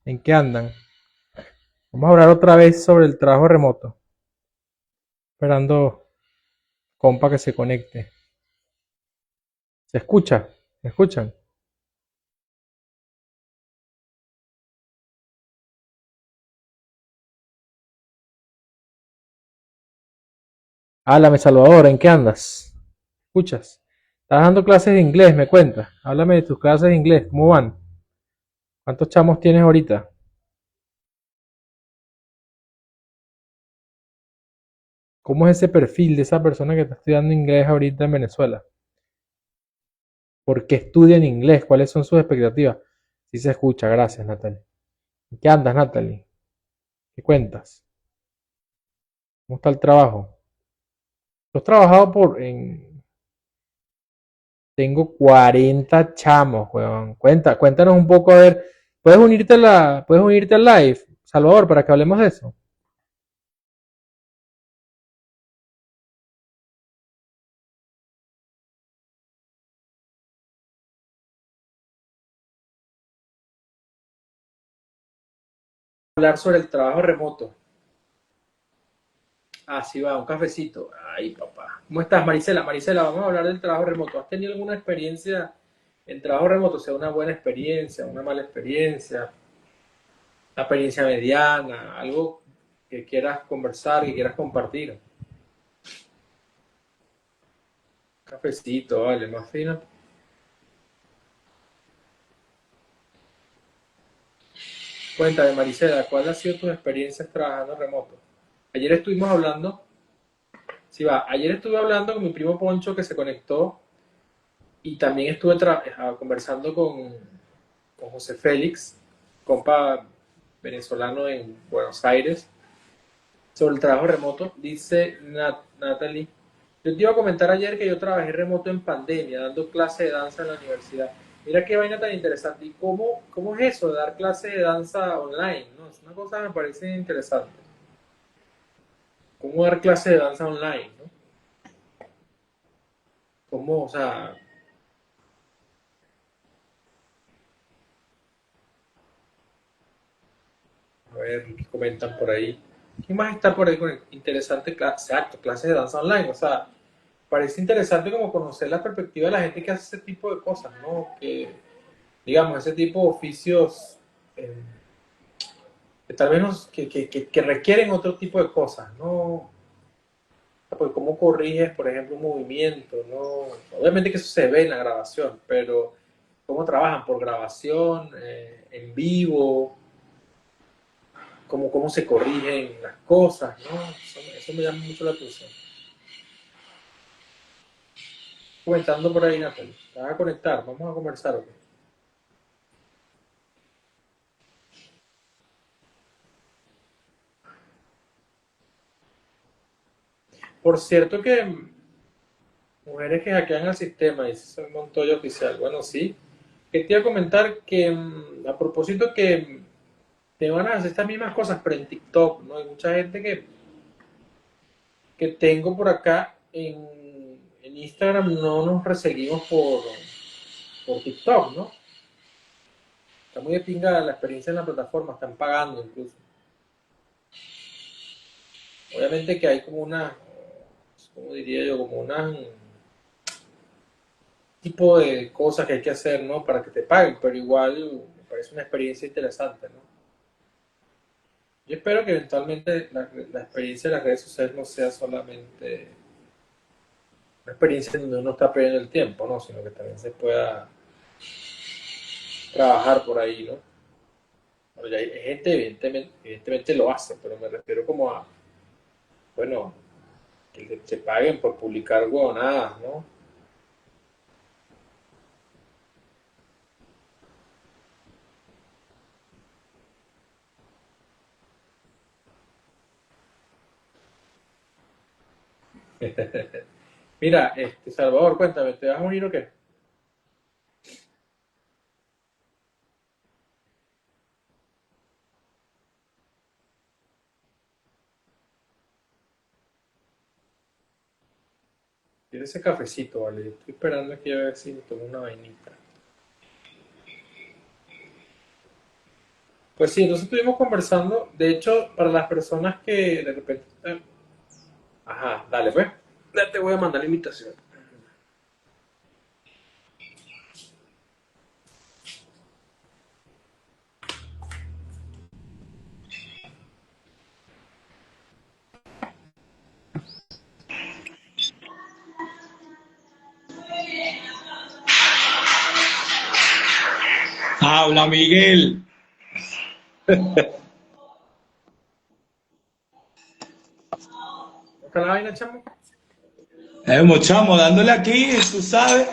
¿En qué andan? Vamos a hablar otra vez sobre el trabajo remoto. Esperando, compa, que se conecte. ¿Se escucha? ¿Me escuchan? Háblame, Salvador, ¿en qué andas? ¿Escuchas? Estás dando clases de inglés, me cuentas. Háblame de tus clases de inglés, ¿cómo van? ¿Cuántos chamos tienes ahorita? ¿Cómo es ese perfil de esa persona que está estudiando inglés ahorita en Venezuela? ¿Por qué estudian inglés? ¿Cuáles son sus expectativas? Sí se escucha, gracias, Natalie. ¿En qué andas, Natalie? ¿Qué cuentas? ¿Cómo está el trabajo? ¿Tú has trabajado Tengo 40 chamos, weón. Cuéntanos un poco, a ver. Puedes unirte al live, Salvador, para que hablemos de eso? Hablar sobre el trabajo remoto. Ah, sí va, un cafecito. Ay, papá. ¿Cómo estás, Marisela? Marisela, vamos a hablar del trabajo remoto. ¿Has tenido alguna experiencia en trabajo remoto? Sea una buena experiencia, una mala experiencia, una experiencia mediana, algo que quieras conversar, que quieras compartir. Cafecito, vale, más fino. Cuéntame, Marisela, ¿cuál ha sido tus experiencias trabajando remoto? Ayer estuvimos hablando, sí va, ayer estuve hablando con mi primo Poncho que se conectó y también estuve conversando con José Félix, compa venezolano en Buenos Aires, sobre el trabajo remoto. Dice Natalie, yo te iba a comentar ayer que yo trabajé remoto en pandemia, dando clase de danza en la universidad. Mira qué vaina tan interesante. ¿Y cómo es eso de dar clase de danza online? ¿No? Es una cosa que me parece interesante. ¿Cómo dar clase de danza online? ¿No? ¿Cómo, o sea, a ver qué comentan por ahí? ¿Quién más está por ahí con el interesante clase? Exacto, clases de danza online. O sea, parece interesante como conocer la perspectiva de la gente que hace ese tipo de cosas, ¿no? Que, digamos, ese tipo de oficios eh, que tal vez que requieren otro tipo de cosas, ¿no? Pues cómo corriges, por ejemplo, un movimiento, ¿no? Obviamente que eso se ve en la grabación, pero cómo trabajan por grabación, en vivo, cómo se corrigen las cosas, ¿no? Eso me llama mucho la atención. Comentando por ahí, Natalie. ¿Te vas a conectar? Vamos a conversar, ¿ok? Por cierto que mujeres que hackean el sistema, dice Montoya Oficial. Bueno, sí. Que te iba a comentar que a propósito que te van a hacer estas mismas cosas, pero en TikTok, ¿no? Hay mucha gente que tengo por acá en Instagram, no nos reseguimos por TikTok, ¿no? Está muy de pinga la experiencia en la plataforma, están pagando incluso. Obviamente que hay como una, ¿cómo diría yo? Como una tipo de cosas que hay que hacer, ¿no? Para que te paguen, pero igual me parece una experiencia interesante, ¿no? Yo espero que eventualmente la experiencia de las redes sociales no sea solamente una experiencia donde uno está perdiendo el tiempo, ¿no? Sino que también se pueda trabajar por ahí, ¿no? Bueno, ya hay gente evidentemente lo hace, pero me refiero como a, bueno, que te paguen por publicar huevonadas, ¿no? Mira, Salvador, cuéntame, ¿te vas a unir o qué? ¿Quieres ese cafecito, vale? Estoy esperando aquí a ver si me tomo una vainita. Pues sí, entonces estuvimos conversando. De hecho, para las personas que de repente... Ajá, dale pues. Ya te voy a mandar la invitación. Habla Miguel. ¿Cómo está la vaina, chamo? Chamo, dándole aquí, tú sabes.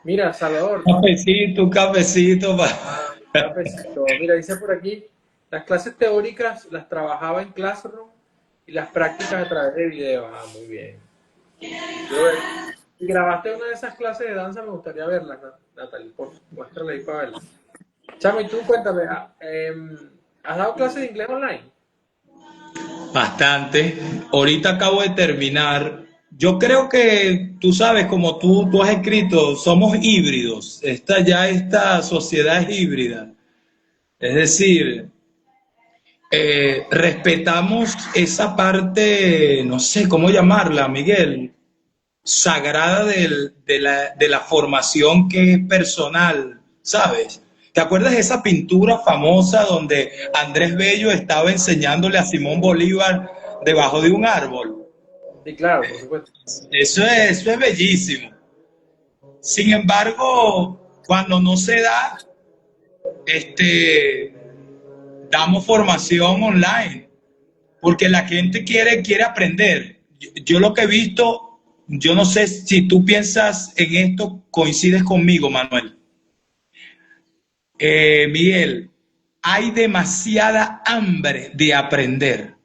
Mira, Salvador. Cafecito, cafecito. Ah, cafecito. Mira, dice por aquí, las clases teóricas las trabajaba en Classroom y las prácticas a través de videos. Ah, muy bien. Quiero ver. Si grabaste una de esas clases de danza, me gustaría verlas, Natalie. Muéstrala ahí para verlas. Chamo, y tú cuéntame, ¿has dado clases de inglés online? Bastante. Ahorita acabo de terminar. Yo creo que tú sabes, como tú has escrito, somos híbridos. Esta sociedad es híbrida. Es decir, respetamos esa parte, no sé cómo llamarla, Miguel, sagrada de la formación que es personal, ¿sabes? ¿Te acuerdas de esa pintura famosa donde Andrés Bello estaba enseñándole a Simón Bolívar debajo de un árbol? Sí, claro, por supuesto. Eso es bellísimo. Sin embargo, cuando no se da, este, damos formación online, porque la gente quiere aprender. Yo lo que he visto, yo no sé si tú piensas en esto, coincides conmigo, Manuel. Miguel, hay demasiada hambre de aprender.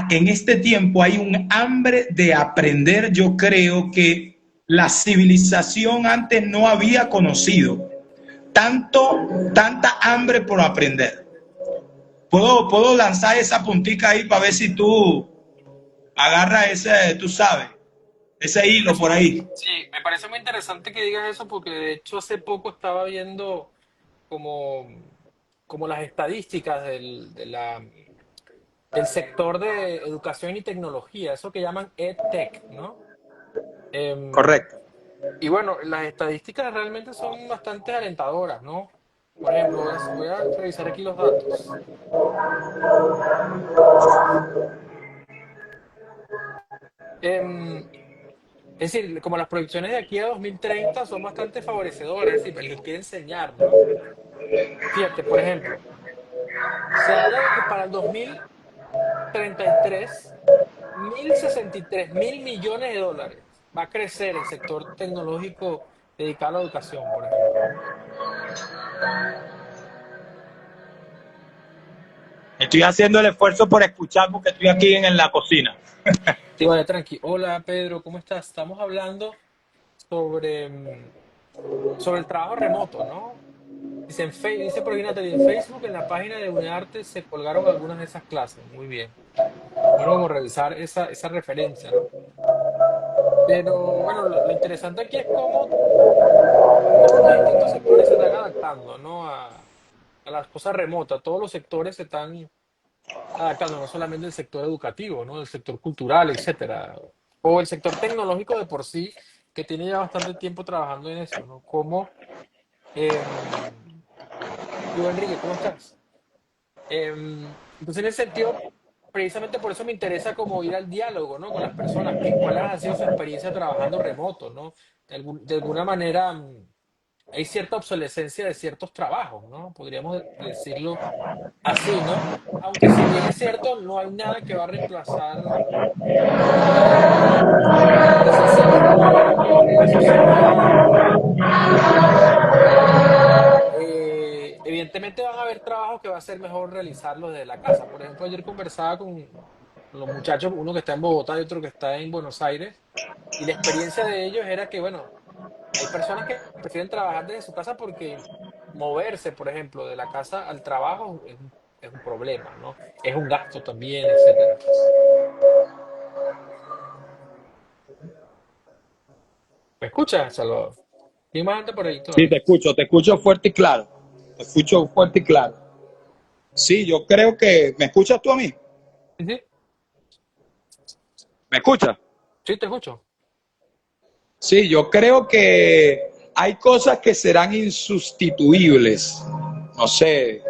En este tiempo hay un hambre de aprender, yo creo que la civilización antes no había conocido. Tanta hambre por aprender. Puedo lanzar esa puntica ahí para ver si tú agarras ese, tú sabes, ese hilo por ahí. Sí, me parece muy interesante que digas eso porque de hecho hace poco estaba viendo como, como las estadísticas del sector de educación y tecnología, eso que llaman EdTech, ¿no? Em, Correcto. y bueno, las estadísticas realmente son bastante alentadoras, ¿no? Por ejemplo, voy a revisar aquí los datos. Em, es decir, como las proyecciones de aquí a 2030 son bastante favorecedoras, es decir, el que quiere enseñar, ¿no? Fíjate, por ejemplo, se habla de que para el 2033, 1.063.000 millones de dólares va a crecer el sector tecnológico dedicado a la educación, por ejemplo, ¿no? Estoy haciendo el esfuerzo por escuchar porque estoy aquí en la cocina. Sí, vale, tranqui. Hola, Pedro, ¿cómo estás? Estamos hablando sobre, sobre el trabajo remoto, ¿no? Dice por aquí Natalie, en Facebook, en la página de UNEARTE se colgaron algunas de esas clases. Muy bien. Bueno, como revisar esa referencia, ¿no? Pero bueno, lo interesante aquí es cómo todos los distintos sectores se están adaptando, ¿no? A las cosas remotas. Todos los sectores se están adaptando, no solamente el sector educativo, ¿no? El sector cultural, etcétera. O el sector tecnológico de por sí, que tiene ya bastante tiempo trabajando en eso, ¿no? Como, yo, Enrique, ¿cómo estás? Entonces, en ese sentido, precisamente por eso me interesa como ir al diálogo, ¿no? Con las personas, cuál ha sido su experiencia trabajando remoto, ¿no? De alguna manera, hay cierta obsolescencia de ciertos trabajos, ¿no? Podríamos decirlo así, ¿no? Aunque si bien es cierto, no hay nada que va a reemplazar el trabajo presencial, ¿no? Eso sería evidentemente van a haber trabajos que va a ser mejor realizarlos desde la casa. Por ejemplo, ayer conversaba con los muchachos, uno que está en Bogotá y otro que está en Buenos Aires, y la experiencia de ellos era que, bueno, hay personas que prefieren trabajar desde su casa porque moverse, por ejemplo, de la casa al trabajo es un problema, ¿no? Es un gasto también, etcétera. ¿Me escuchas, Salvador? ¿Quién más anda por ahí Sí, todavía? te escucho fuerte y claro. te escucho fuerte y claro. Sí, yo creo que... ¿Me escuchas tú a mí? Sí, sí, ¿Me escuchas? sí, te escucho. Sí, yo creo que hay cosas que serán insustituibles. No sé,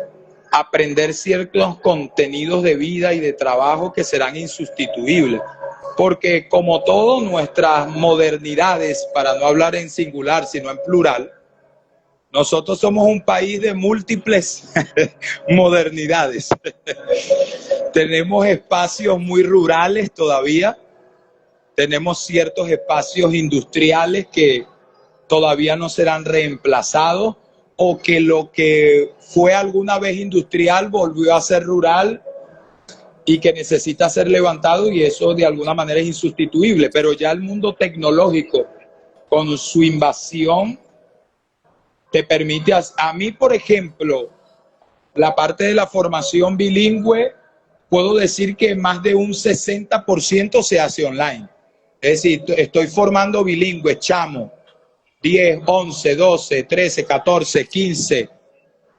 aprender ciertos contenidos de vida y de trabajo que serán insustituibles. Porque como todo, nuestras modernidades, para no hablar en singular, sino en plural, nosotros somos un país de múltiples modernidades. Tenemos espacios muy rurales todavía, tenemos ciertos espacios industriales que todavía no serán reemplazados o que lo que fue alguna vez industrial volvió a ser rural y que necesita ser levantado y eso de alguna manera es insustituible, pero ya el mundo tecnológico con su invasión te permite, a mí por ejemplo, la parte de la formación bilingüe, puedo decir que más de un 60% se hace online. Es decir, estoy formando bilingües, chamo, 10, 11, 12, 13, 14, 15,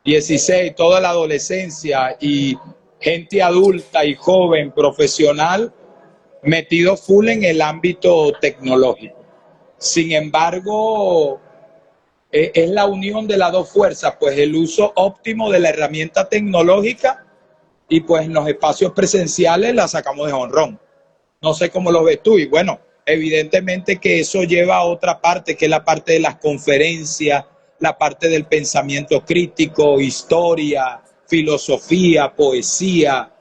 16, toda la adolescencia y gente adulta y joven, profesional, metido full en el ámbito tecnológico. Sin embargo, es la unión de las dos fuerzas, pues el uso óptimo de la herramienta tecnológica y pues en los espacios presenciales la sacamos de jonrón. No sé cómo lo ves tú y bueno, evidentemente que eso lleva a otra parte, que es la parte de las conferencias, la parte del pensamiento crítico, historia, filosofía, poesía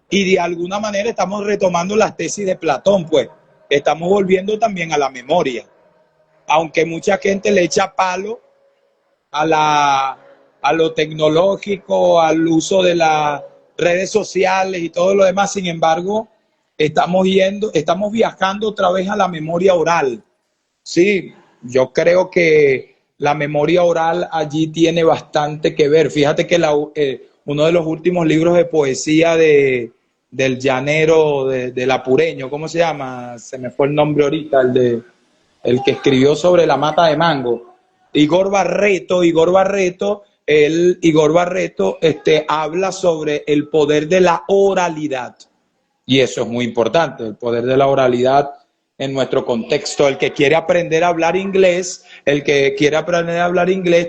y de alguna manera estamos retomando las tesis de Platón, pues estamos volviendo también a la memoria, aunque mucha gente le echa palo a, a lo tecnológico, al uso de las redes sociales y todo lo demás. Sin embargo, estamos viajando otra vez a la memoria oral. Sí, yo creo que la memoria oral allí tiene bastante que ver. Fíjate que uno de los últimos libros de poesía del llanero, del apureño, ¿cómo se llama? Se me fue el nombre ahorita, el que escribió sobre la mata de mango. Igor Barreto habla sobre el poder de la oralidad. Y eso es muy importante, el poder de la oralidad en nuestro contexto. El que quiere aprender a hablar inglés,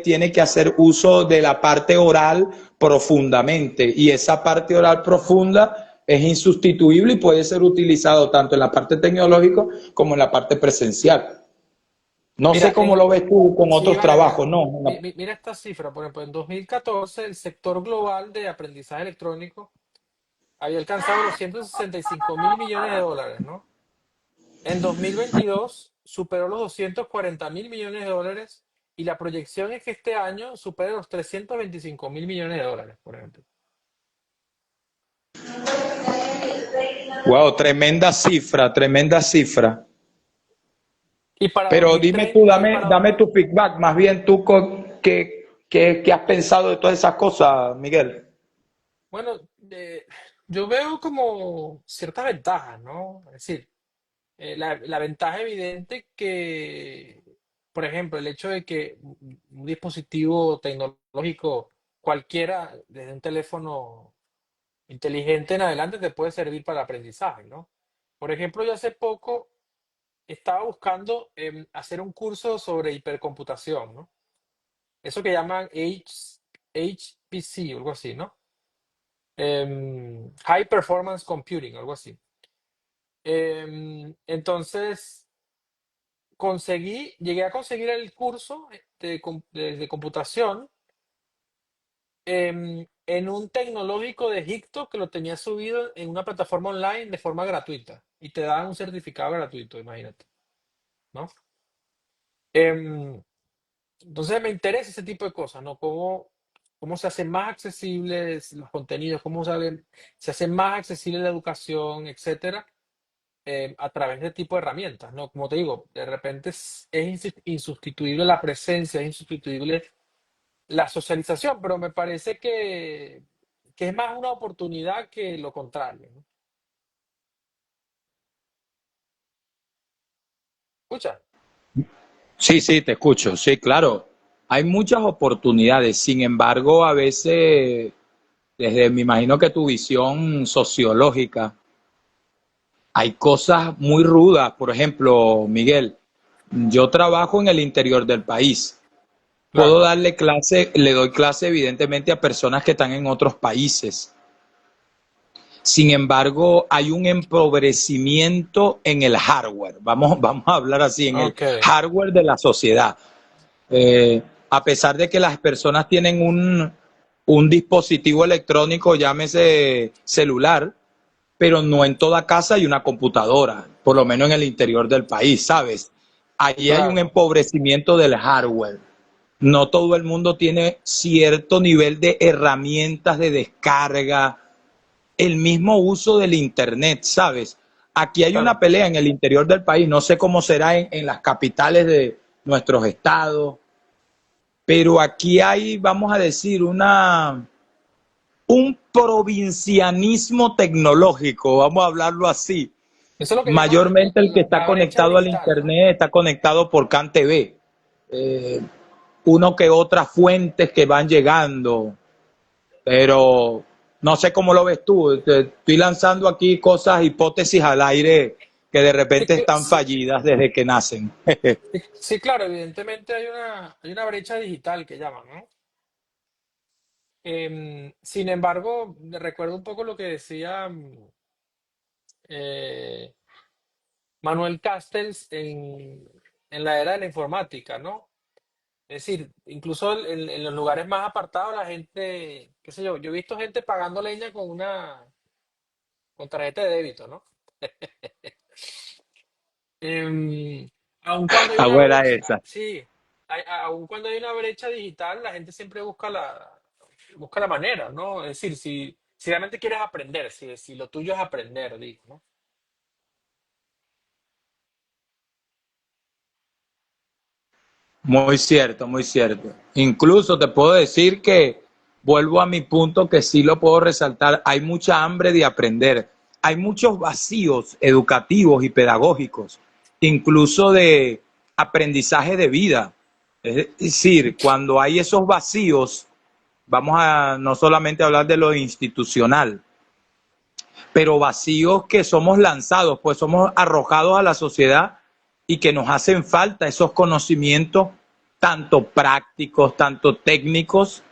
tiene que hacer uso de la parte oral profundamente. Y esa parte oral profunda es insustituible y puede ser utilizado tanto en la parte tecnológica como en la parte presencial. No sé Mira, cómo lo ves tú con sí, otros vale, trabajos, ¿no? mira esta cifra, por ejemplo, en 2014 el sector global de aprendizaje electrónico había alcanzado los 165.000 millones de dólares, ¿no? En 2022 superó los 240.000 millones de dólares y la proyección es que este año supere los 325.000 millones de dólares, por ejemplo. Wow, tremenda cifra, tremenda cifra. Y para Pero dime tú, 2030, y para, dame tu feedback, más bien tú, ¿qué has pensado de todas esas cosas, Miguel? bueno, yo veo como ciertas ventajas, ¿no? Es decir, la ventaja evidente que, por ejemplo, el hecho de que un dispositivo tecnológico cualquiera, desde un teléfono inteligente en adelante, te puede servir para aprendizaje, ¿no? Por ejemplo, yo hace poco estaba buscando hacer un curso sobre hipercomputación, ¿no? Eso que llaman HPC o algo así, ¿no? High Performance Computing, algo así. Entonces, llegué a conseguir el curso de computación en un tecnológico de Egipto que lo tenía subido en una plataforma online de forma gratuita y te dan un certificado gratuito, imagínate, ¿no? Em, entonces me interesa ese tipo de cosas, ¿no? Cómo se hacen más accesibles los contenidos, se hace más accesible la educación, etcétera, a través de este tipo de herramientas, ¿no? Como te digo, de repente es insustituible la presencia, es insustituible la socialización, pero me parece que es más una oportunidad que lo contrario, ¿no? Escucha, Sí, sí, te escucho, sí, claro. hay muchas oportunidades. Sin embargo, a veces, desde me imagino que tu visión sociológica, hay cosas muy rudas. Por ejemplo, Miguel, yo trabajo en el interior del país. Puedo Claro, darle clase, le doy clase evidentemente a personas que están en otros países. Sin embargo, hay un empobrecimiento en el hardware. Vamos a hablar así, en el ok, hardware de la sociedad. Eh, a pesar de que las personas tienen un dispositivo electrónico, llámese celular, pero no en toda casa hay una computadora, por lo menos en el interior del país, ¿sabes? Allí hay un claro, empobrecimiento del hardware. No todo el mundo tiene cierto nivel de herramientas de descarga, el mismo uso del Internet, ¿sabes? Aquí hay una claro. pelea en el interior del país, no sé cómo será en las capitales de nuestros estados, pero aquí hay, vamos a decir, un provincianismo tecnológico, vamos a hablarlo así. Eso es lo que llaman Mayormente el que está la brecha conectado al digital, ¿no? Internet está conectado por CAN TV. Eh, uno que otras fuentes que van llegando, pero no sé cómo lo ves tú. Estoy lanzando aquí cosas, hipótesis al aire que de Sí, repente están sí, fallidas desde que nacen. sí, sí, claro, evidentemente hay una brecha digital que llaman, ¿no? Sin embargo, recuerdo un poco lo que decía eh, Manuel Castells en la era de la informática, ¿no? Es decir, incluso en los lugares más apartados la gente, qué sé yo he visto gente pagando leña con tarjeta de débito, ¿no? Em, Aun cuando hay una Abuela brecha, esa. sí, aun cuando hay una brecha digital, la gente siempre busca la manera, ¿no? Es decir, si realmente quieres aprender, si lo tuyo es aprender, digo, ¿no? Muy cierto, muy cierto. Incluso te puedo decir que, vuelvo a mi punto que sí lo puedo resaltar, hay mucha hambre de aprender, hay muchos vacíos educativos y pedagógicos, incluso de aprendizaje de vida. Es decir, cuando hay esos vacíos, vamos a no solamente hablar de lo institucional, pero vacíos que somos lanzados, pues somos arrojados a la sociedad y que nos hacen falta esos conocimientos, tanto prácticos, tanto técnicos.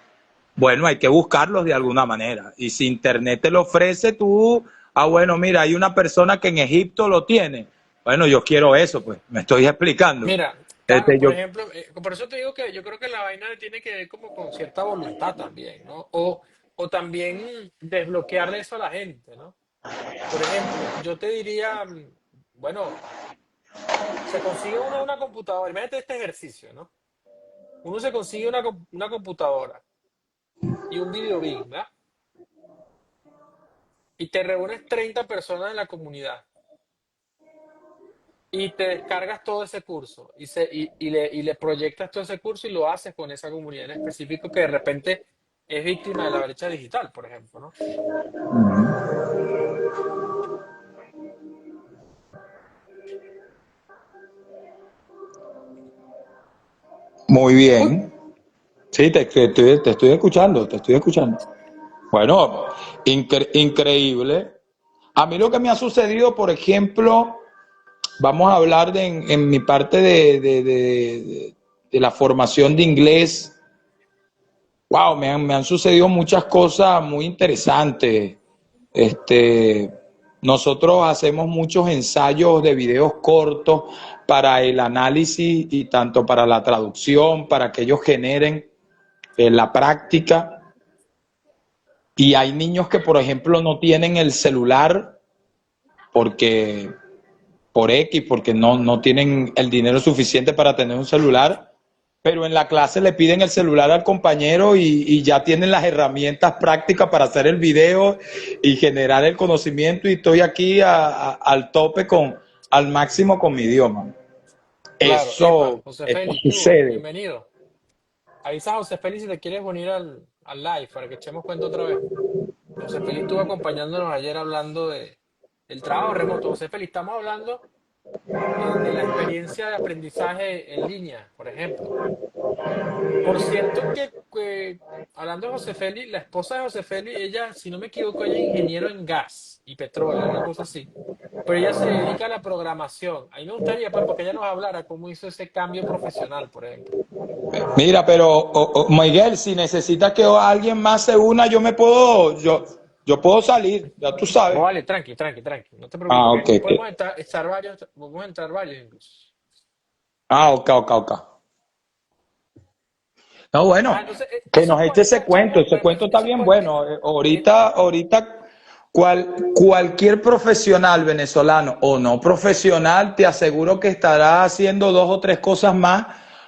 Bueno, hay que buscarlos de alguna manera. Y si Internet te lo ofrece, tú, bueno, mira, hay una persona que en Egipto lo tiene. Bueno, yo quiero eso, pues, me estoy explicando. Mira, Carlos, por Yo, ejemplo, por eso te digo que yo creo que la vaina tiene que ver como con cierta voluntad también, ¿no? O también desbloquearle eso a la gente, ¿no? Por ejemplo, yo te diría, bueno, se consigue uno una computadora, imagínate este ejercicio, ¿no? Uno se consigue una computadora y un video BIM, ¿verdad? Y te reúnes 30 personas en la comunidad y te descargas todo ese curso y le proyectas todo ese curso y lo haces con esa comunidad en específico que de repente es víctima de la brecha digital, por ejemplo, ¿no? muy ¿Me escuchas? bien. Sí, te estoy escuchando, te estoy escuchando. Bueno, increíble. A mí lo que me ha sucedido, por ejemplo, vamos a hablar en mi parte de la formación de inglés. Wow, me han sucedido muchas cosas muy interesantes. Este, nosotros hacemos muchos ensayos de videos cortos para el análisis y tanto para la traducción, para que ellos generen la práctica. Y hay niños que, por ejemplo, no tienen el celular porque por X, porque no tienen el dinero suficiente para tener un celular, pero en la clase le piden el celular al compañero y ya tienen las herramientas prácticas para hacer el video y generar el conocimiento y estoy aquí al tope al máximo con mi idioma. Claro, epa, Eso, José eso Félix, sucede. bienvenido. Avisa a José Félix si te quieres unir al live para que echemos cuenta otra vez. José Félix estuvo acompañándonos ayer hablando del trabajo remoto. José Félix, estamos hablando. de la experiencia de aprendizaje en línea, por ejemplo. Por cierto hablando de José Félix, la esposa de José Félix, ella, si no me equivoco, ella es ingeniero en gas y petróleo, una cosa así. Pero ella se dedica a la programación. A mí me gustaría, pues, porque ella nos hablara cómo hizo ese cambio profesional, por ejemplo. Mira, pero Miguel, si necesitas que alguien más se una, yo puedo salir, ya tú No, sabes. vale, tranqui, tranqui, tranqui. No te preocupes, Ah, que ok. aquí podemos estar varios, podemos entrar varios incluso. Ah, ok, ok, ok. No, Ah, bueno, entonces, que nos eche ese cuento está esos bien 40, bueno. Ahorita cualquier profesional venezolano o no profesional, te aseguro que estará haciendo dos o tres cosas más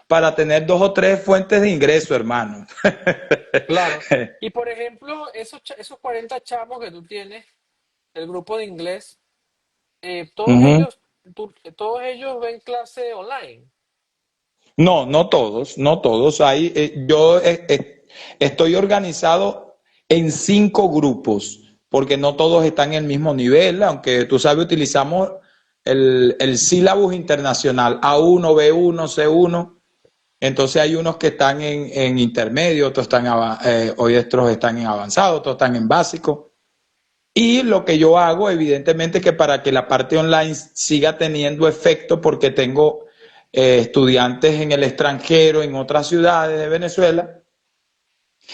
para tener dos o tres fuentes de ingreso, hermano. claro. Y por ejemplo, esos 40 chamos que tú tienes, el grupo de inglés, todos Ujú. ellos, todos ellos ven clase online. No, no todos, no todos. Estoy organizado en 5 grupos, porque no todos están en el mismo nivel, aunque tú sabes, utilizamos el sílabus internacional A1, B1, C1. Entonces hay unos que están en intermedio, otros están en avanzado, otros están en básico. Y lo que yo hago, evidentemente, que para que la parte online siga teniendo efecto, porque tengo estudiantes en el extranjero, en otras ciudades de Venezuela,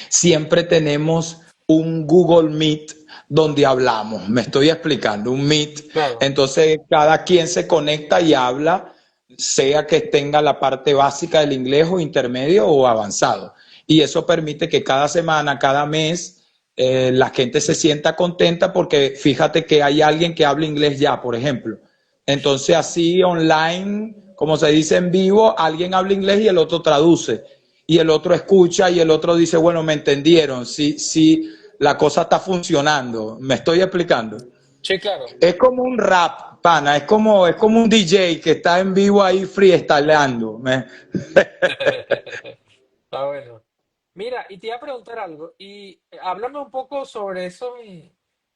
siempre tenemos un Google Meet donde hablamos. Me estoy explicando, un Meet. Claro. Entonces, cada quien se conecta y habla, sea que tenga la parte básica del inglés o intermedio o avanzado. Y eso permite que cada semana, cada mes, la gente se sienta contenta porque fíjate que hay alguien que habla inglés ya, por ejemplo. Entonces, así online, como se dice en vivo, alguien habla inglés y el otro traduce y el otro escucha y el otro dice, bueno, me entendieron, sí, la cosa está funcionando, me estoy explicando. Sí, claro. Es como un rap, pana, es como un DJ que está en vivo ahí freestyleando. Está bueno. Mira, y te iba a preguntar algo, y háblame un poco sobre esos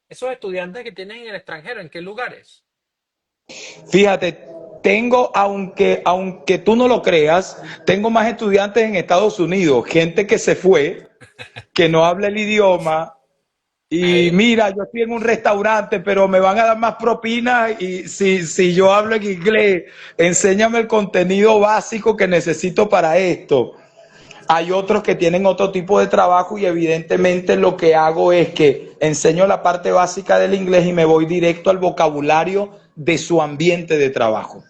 estudiantes que tienes en el extranjero, ¿en qué lugares? Fíjate, aunque tú no lo creas, tengo más estudiantes en Estados Unidos, gente que se fue, que no habla el idioma. Y Ok. mira, yo estoy en un restaurante, pero me van a dar más propinas y si yo hablo en inglés, enséñame el contenido básico que necesito para esto. Hay otros que tienen otro tipo de trabajo y evidentemente lo que hago es que enseño la parte básica del inglés y me voy directo al vocabulario de su ambiente de trabajo.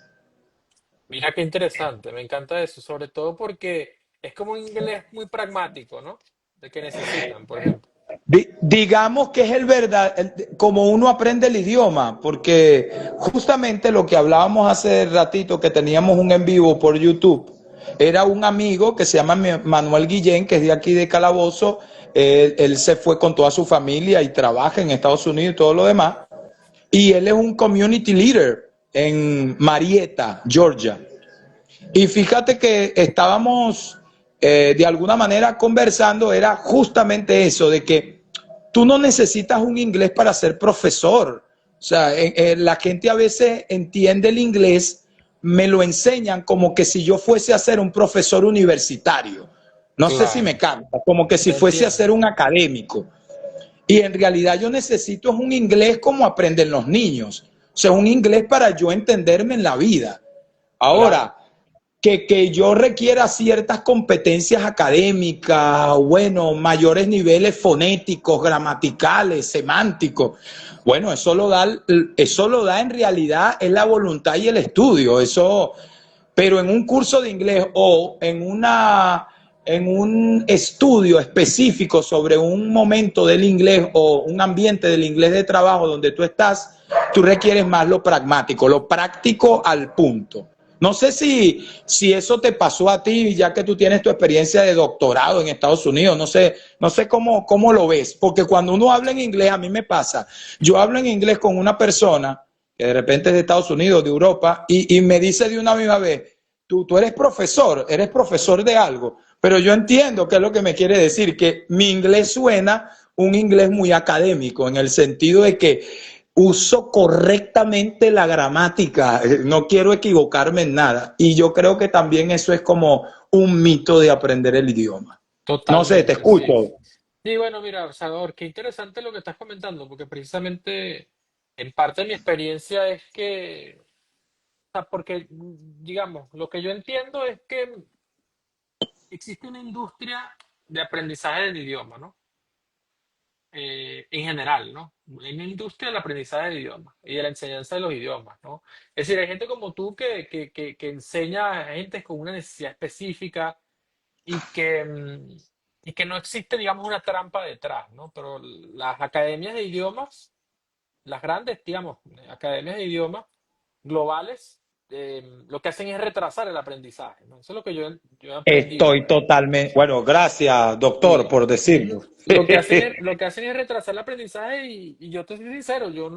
Mira qué interesante, me encanta eso, sobre todo porque es como un inglés muy pragmático, ¿no? De que necesitan, por ejemplo. Digamos que es como uno aprende el idioma, porque justamente lo que hablábamos hace ratito, que teníamos un en vivo por YouTube, era un amigo que se llama Manuel Guillén, que es de aquí de Calabozo. Él se fue con toda su familia y trabaja en Estados Unidos y todo lo demás, y él es un community leader en Marietta, Georgia. Y fíjate que estábamos de alguna manera conversando, era justamente eso, de que tú no necesitas un inglés para ser profesor. O sea, la gente a veces entiende el inglés, me lo enseñan como que si yo fuese a ser un profesor universitario. No sé si me Claro, capta, como que si te fuese a ser entiendo. un académico. Y en realidad yo necesito un inglés como aprenden los niños. O sea, un inglés para yo entenderme en la vida. Claro, Ahora, que yo requiera ciertas competencias académicas, bueno, mayores niveles fonéticos, gramaticales, semánticos. Bueno, eso lo da en realidad es la voluntad y el estudio. Pero en un curso de inglés o en un estudio específico sobre un momento del inglés o un ambiente del inglés de trabajo donde tú estás, tú requieres más lo pragmático, lo práctico al punto. No sé si eso te pasó a ti, ya que tú tienes tu experiencia de doctorado en Estados Unidos, no sé cómo lo ves, porque cuando uno habla en inglés, a mí me pasa, yo hablo en inglés con una persona que de repente es de Estados Unidos, de Europa, y me dice de una misma vez, tú eres profesor de algo, pero yo entiendo qué es lo que me quiere decir, que mi inglés suena un inglés muy académico, en el sentido de que uso correctamente la gramática, no quiero equivocarme en nada. Y yo creo que también eso es como un mito de aprender el idioma. No sé, te Totalmente, sí. escucho. Sí, bueno, mira, Salvador, qué interesante lo que estás comentando, porque precisamente en parte de mi experiencia es que, o sea, porque, digamos, lo que yo entiendo es que existe una industria de aprendizaje del idioma, ¿no? En general, ¿no? Hay una industria del aprendizaje del idioma y de la enseñanza de los idiomas, ¿no? Es decir, hay gente como tú que enseña a gente con una necesidad específica y y que no existe, digamos, una trampa detrás, ¿no? Pero las academias de idiomas, las grandes, digamos, academias de idiomas globales, lo que hacen es retrasar el aprendizaje, ¿no? Eso es lo que yo he aprendido. Estoy totalmente, bueno, gracias, doctor, Sí. por Ujú. decirlo. Lo que hacen es retrasar el aprendizaje y yo te soy sincero, yo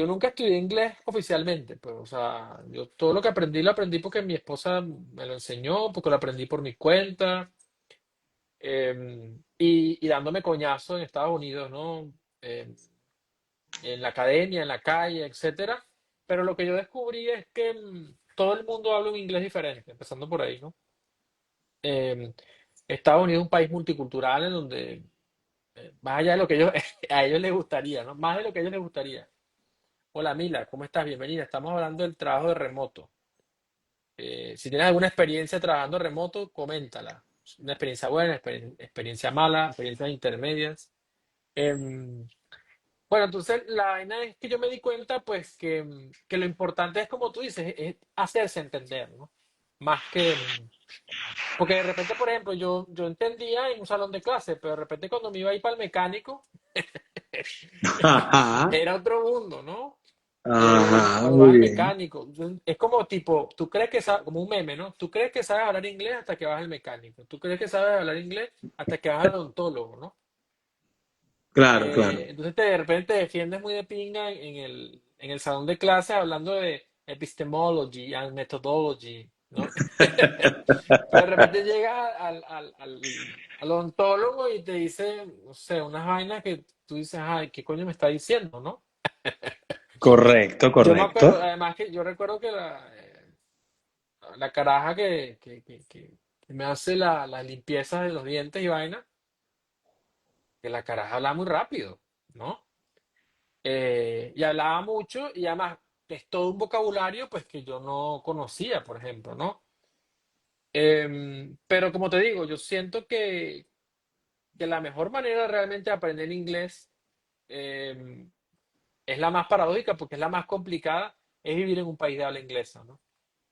nunca estudié inglés oficialmente, pues, o sea, yo todo lo que aprendí lo aprendí porque mi esposa me lo enseñó, porque lo aprendí por mi cuenta, y dándome coñazo en Estados Unidos, ¿no? Em, en la academia, en la calle, etcétera. Pero lo que yo descubrí es que todo el mundo habla un inglés diferente, empezando por ahí, ¿no? Em, Estados Unidos es un país multicultural en donde, más allá de lo que ellos, a ellos les gustaría, ¿no? Más de lo que a ellos les gustaría. Hola Mila, ¿cómo estás? Bienvenida. Estamos hablando del trabajo de remoto. Si tienes alguna experiencia trabajando remoto, coméntala. Una experiencia buena, experiencia mala, experiencias intermedias. Em, bueno, entonces la vaina es que yo me di cuenta, pues, que lo importante es, como tú dices, es hacerse entender, ¿no? Más que, porque de repente, por ejemplo, yo entendía en un salón de clase, pero de repente cuando me iba a ir para el mecánico, Ajá, era otro mundo, ¿no? ajá, Cuando vas muy al bien. mecánico, es como tipo, tú crees que sabes, como un meme, ¿no? Tú crees que sabes hablar inglés hasta que vas al mecánico. Tú crees que sabes hablar inglés hasta que vas al odontólogo, ¿no? Claro, claro. Entonces de repente te defiendes muy de pinga en el salón de clases hablando de epistemology and methodology, ¿no? Pero de repente llegas al odontólogo y te dice, no sé, unas vainas que tú dices, ay, ¿qué coño me está diciendo, no? Correcto, Yo me correcto. acuerdo, además que yo recuerdo que la caraja que me hace la limpieza de los dientes y vaina, que la caraja habla muy rápido, ¿no? Y hablaba mucho y además es todo un vocabulario pues que yo no conocía, por ejemplo, ¿no? Pero como te digo, yo siento que la mejor manera realmente de aprender inglés em, es la más paradójica porque es la más complicada, es vivir en un país de habla inglesa, ¿no?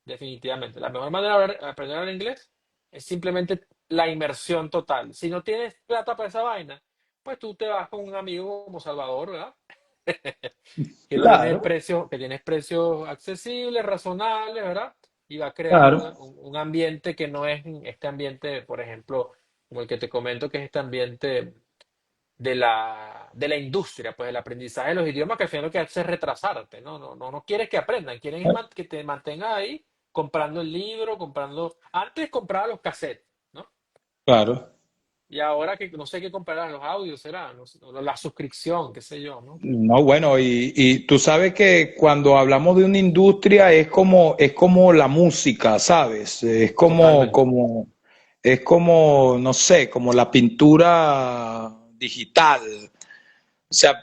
Definitivamente. La mejor manera de aprender a hablar inglés es simplemente la inmersión total. Si no tienes plata para esa vaina, pues tú te vas con un amigo como Salvador, ¿verdad? Claro, Que tienes precios accesibles, razonables, ¿verdad? Y va creando claro, un ambiente que no es este ambiente, por ejemplo, como el que te comento, que es este ambiente de la industria, pues el aprendizaje de los idiomas, que al final lo que hace es retrasarte, ¿no? No quieres que aprendan, quieren es que te mantengas ahí comprando el libro, comprando. Antes compraba los cassettes, ¿no? claro. Y ahora que no sé qué comprarán los audios, será, no sé, o la suscripción, qué sé yo, ¿no? No, bueno, y tú sabes que cuando hablamos de una industria es como la música, ¿sabes? Totalmente. Es como, no sé, como la pintura digital. O sea,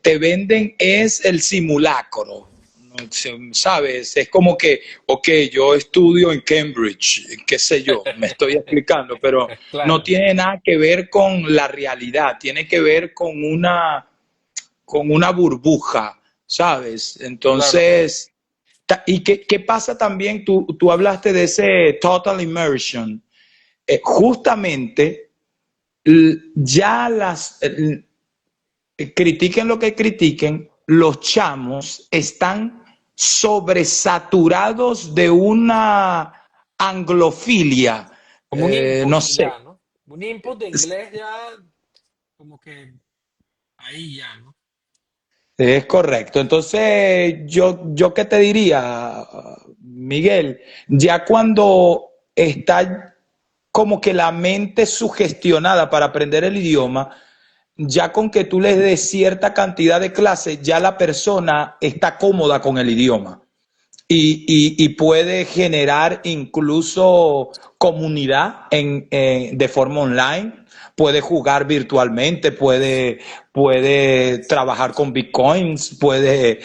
te venden es el simulacro, ¿no? ¿Sabes? Es como que, ok, yo estudio en Cambridge, qué sé yo, me estoy explicando, pero no Claro, tiene nada que ver con la realidad, tiene que ver con una burbuja, ¿sabes? claro. Entonces, ¿y qué pasa también? Tú hablaste de ese total immersion. Justamente, ya critiquen lo que critiquen, los chamos están sobresaturados de una anglofilia, Como un no input sé. ya, ¿no? Un input de inglés ya, como que ahí ya, ¿no? Es correcto. Entonces, yo qué te diría, Miguel, ya cuando está como que la mente sugestionada para aprender el idioma, ya con que tú les des cierta cantidad de clases, ya la persona está cómoda con el idioma y puede generar incluso comunidad de forma online, puede jugar virtualmente, puede trabajar con bitcoins, puede,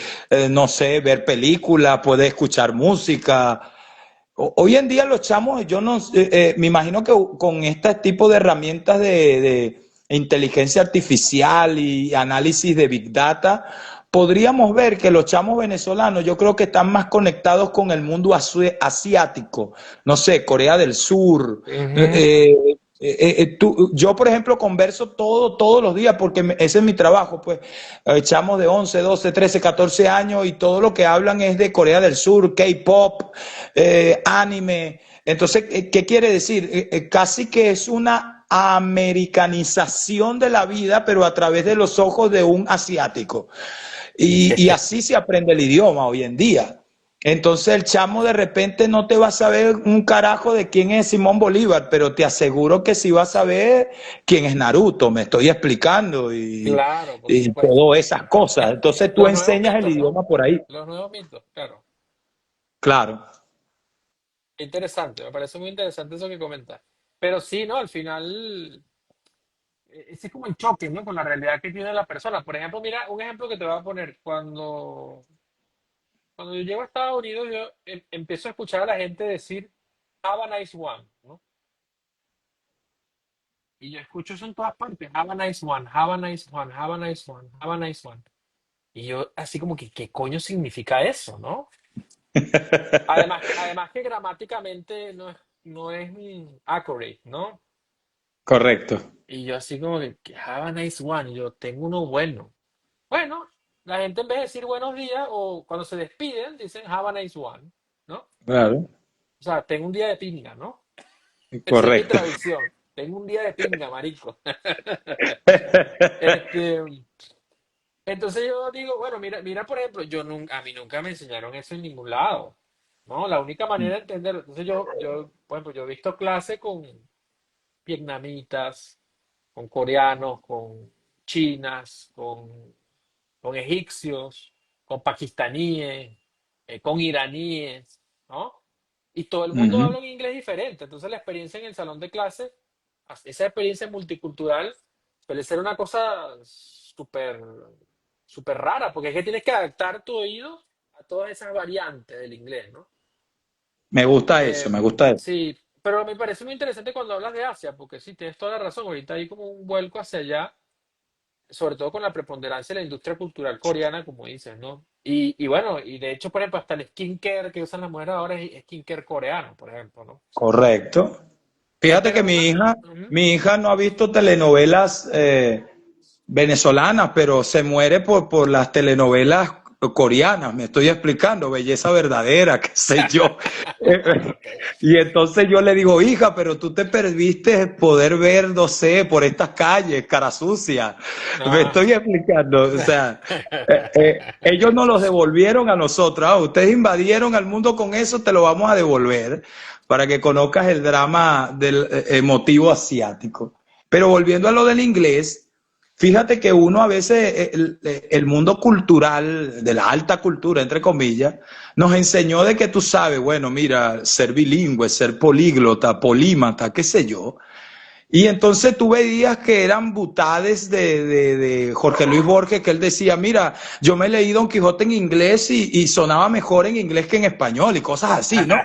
no sé, ver películas, puede escuchar música. Hoy en día los chamos, yo no, me imagino que con este tipo de herramientas de inteligencia artificial y análisis de Big Data, podríamos ver que los chamos venezolanos yo creo que están más conectados con el mundo asiático, no sé, Corea del Sur. Ujú. Yo, por ejemplo, converso todos los días porque ese es mi trabajo, pues chamos de 11, 12, 13, 14 años y todo lo que hablan es de Corea del Sur, K-pop, anime. Entonces, ¿qué quiere decir? Casi que es una americanización de la vida, pero a través de los ojos de un asiático. Y así se aprende el idioma hoy en día. Entonces el chamo de repente no te va a saber un carajo de quién es Simón Bolívar, pero te aseguro que sí va a saber quién es Naruto, me estoy explicando, Claro, por y supuesto. todas esas cosas. Entonces tú Los nuevos enseñas el mitos, ¿no? idioma por ahí. Los nuevos mitos, claro. Claro, Interesante, me parece muy interesante eso que comentas. Pero sí, ¿no? Al final, ese es como el choque, ¿no? Con la realidad que tiene la persona. Por ejemplo, mira, un ejemplo que te voy a poner. Cuando yo llego a Estados Unidos, yo empiezo a escuchar a la gente decir, Have a nice one, ¿no? Y yo escucho eso en todas partes, Have a nice one, have a nice one, have a nice one, have a nice one. Y yo así como que, ¿qué coño significa eso, no? Además que gramáticamente no es accurate, ¿no? correcto. Y yo así como que have a nice one, y yo tengo uno bueno. Bueno, la gente en vez de decir buenos días o cuando se despiden, dicen have a nice one, ¿no? Claro, O sea, tengo un día de pinga, ¿no? Esa es mi correcto. traducción. Tengo un día de pinga, marico. Este, entonces yo digo, bueno, mira, por ejemplo, a mí nunca me enseñaron eso en ningún lado, ¿no? La única manera de entenderlo. Entonces por ejemplo, yo he visto clase con vietnamitas, con coreanos, con chinas, con egipcios, con pakistaníes, con iraníes, ¿no? Y todo el mundo Ujú. habla un inglés diferente. Entonces la experiencia en el salón de clase, esa experiencia multicultural, suele ser una cosa súper, súper rara, porque es que tienes que adaptar tu oído a todas esas variantes del inglés, ¿no? Me gusta eso, Eh, me gusta eso. sí, pero me parece muy interesante cuando hablas de Asia, porque sí, tienes toda la razón. Ahorita hay como un vuelco hacia allá, sobre todo con la preponderancia de la industria cultural coreana, como dices, ¿no? Y bueno, y de hecho, por ejemplo, hasta el skincare que usan las mujeres ahora es skincare coreano, por ejemplo, ¿no? Correcto. Fíjate que Pero una... Ujú. mi hija no ha visto telenovelas venezolanas, pero se muere por las telenovelas coreanas, me estoy explicando, belleza verdadera, qué sé yo. Ok. Y entonces yo le digo, hija, pero tú te perdiste poder ver, no sé, por estas calles, cara sucia. Me Ah. estoy explicando, o sea, ellos nos los devolvieron a nosotros. Ah, ustedes invadieron al mundo con eso, te lo vamos a devolver para que conozcas el drama del motivo asiático. Pero volviendo a lo del inglés, fíjate que uno a veces, el mundo cultural, de la alta cultura, entre comillas, nos enseñó de que tú sabes, bueno, mira, ser bilingüe, ser políglota, polímata, qué sé yo. Y entonces tú veías que eran butades de Jorge Luis Borges, que él decía, mira, yo me leí Don Quijote en inglés y sonaba mejor en inglés que en español y cosas así, ¿no?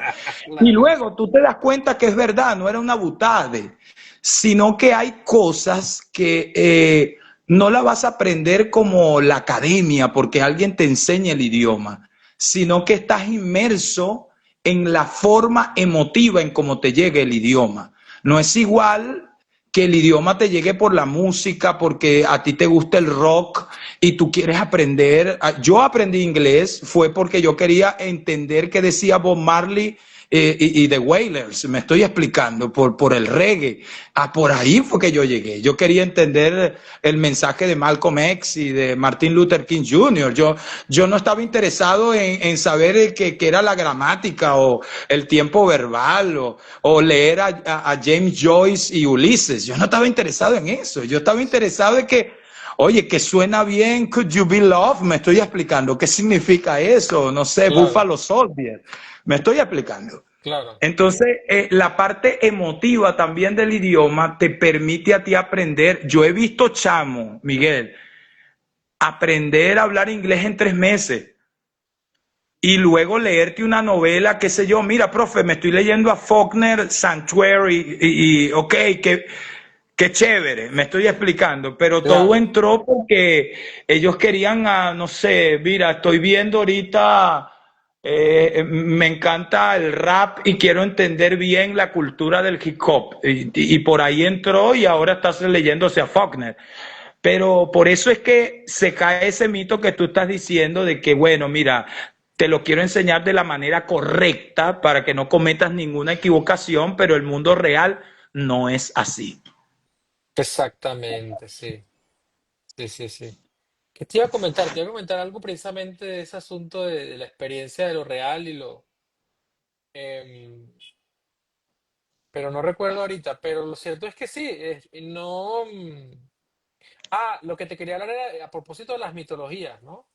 Y Claro. luego tú te das cuenta que es verdad, no era una butade, sino que hay cosas que no la vas a aprender como la academia porque alguien te enseña el idioma, sino que estás inmerso en la forma emotiva en cómo te llega el idioma. No es igual que el idioma te llegue por la música, porque a ti te gusta el rock y tú quieres aprender. Yo aprendí inglés, fue porque yo quería entender qué decía Bob Marley y The Wailers, me estoy explicando, por el reggae. Ah, por ahí fue que yo llegué. Yo quería entender el mensaje de Malcolm X y de Martin Luther King Jr. Yo no estaba interesado en saber qué era la gramática o el tiempo verbal o leer a James Joyce y Ulises. Yo no estaba interesado en eso. Yo estaba interesado en que, oye, que suena bien, Could You Be Loved, me estoy explicando. ¿Qué significa eso? No sé, Claro, Buffalo Soldier. Me estoy explicando. claro, Entonces, la parte emotiva también del idioma te permite a ti aprender. Yo he visto chamo, Miguel, aprender a hablar inglés en 3 meses y luego leerte una novela, qué sé yo, mira, profe, me estoy leyendo a Faulkner Sanctuary ok, qué chévere, me estoy explicando, pero todo claro. entró porque ellos querían, no sé, mira, estoy viendo ahorita, me encanta el rap y quiero entender bien la cultura del hip hop. Y por ahí entró y ahora estás leyéndose a Faulkner. Pero por eso es que se cae ese mito que tú estás diciendo de que, bueno, mira, te lo quiero enseñar de la manera correcta para que no cometas ninguna equivocación, pero el mundo real no es así. Exactamente, sí. Sí, sí, sí. ¿Qué te iba a comentar? Te iba a comentar algo precisamente de ese asunto de la experiencia de lo real y lo... em, pero no recuerdo ahorita, pero lo cierto es que sí, no... lo que te quería hablar era a propósito de las mitologías, ¿no?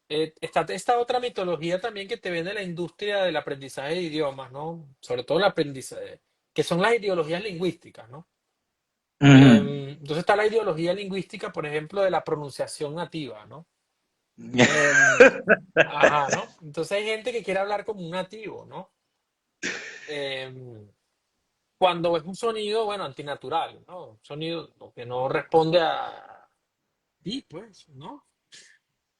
Está esta otra mitología también que te vende la industria del aprendizaje de idiomas, ¿no? Sobre todo el aprendizaje, que son las ideologías lingüísticas, ¿no? Ujú. Entonces está la ideología lingüística, por ejemplo, de la pronunciación nativa, ¿no? Em, ajá, ¿no? Entonces hay gente que quiere hablar como un nativo, ¿no? Em, Cuando es un sonido, bueno, antinatural, ¿no? Un sonido que no responde a... Sí, pues, ¿no?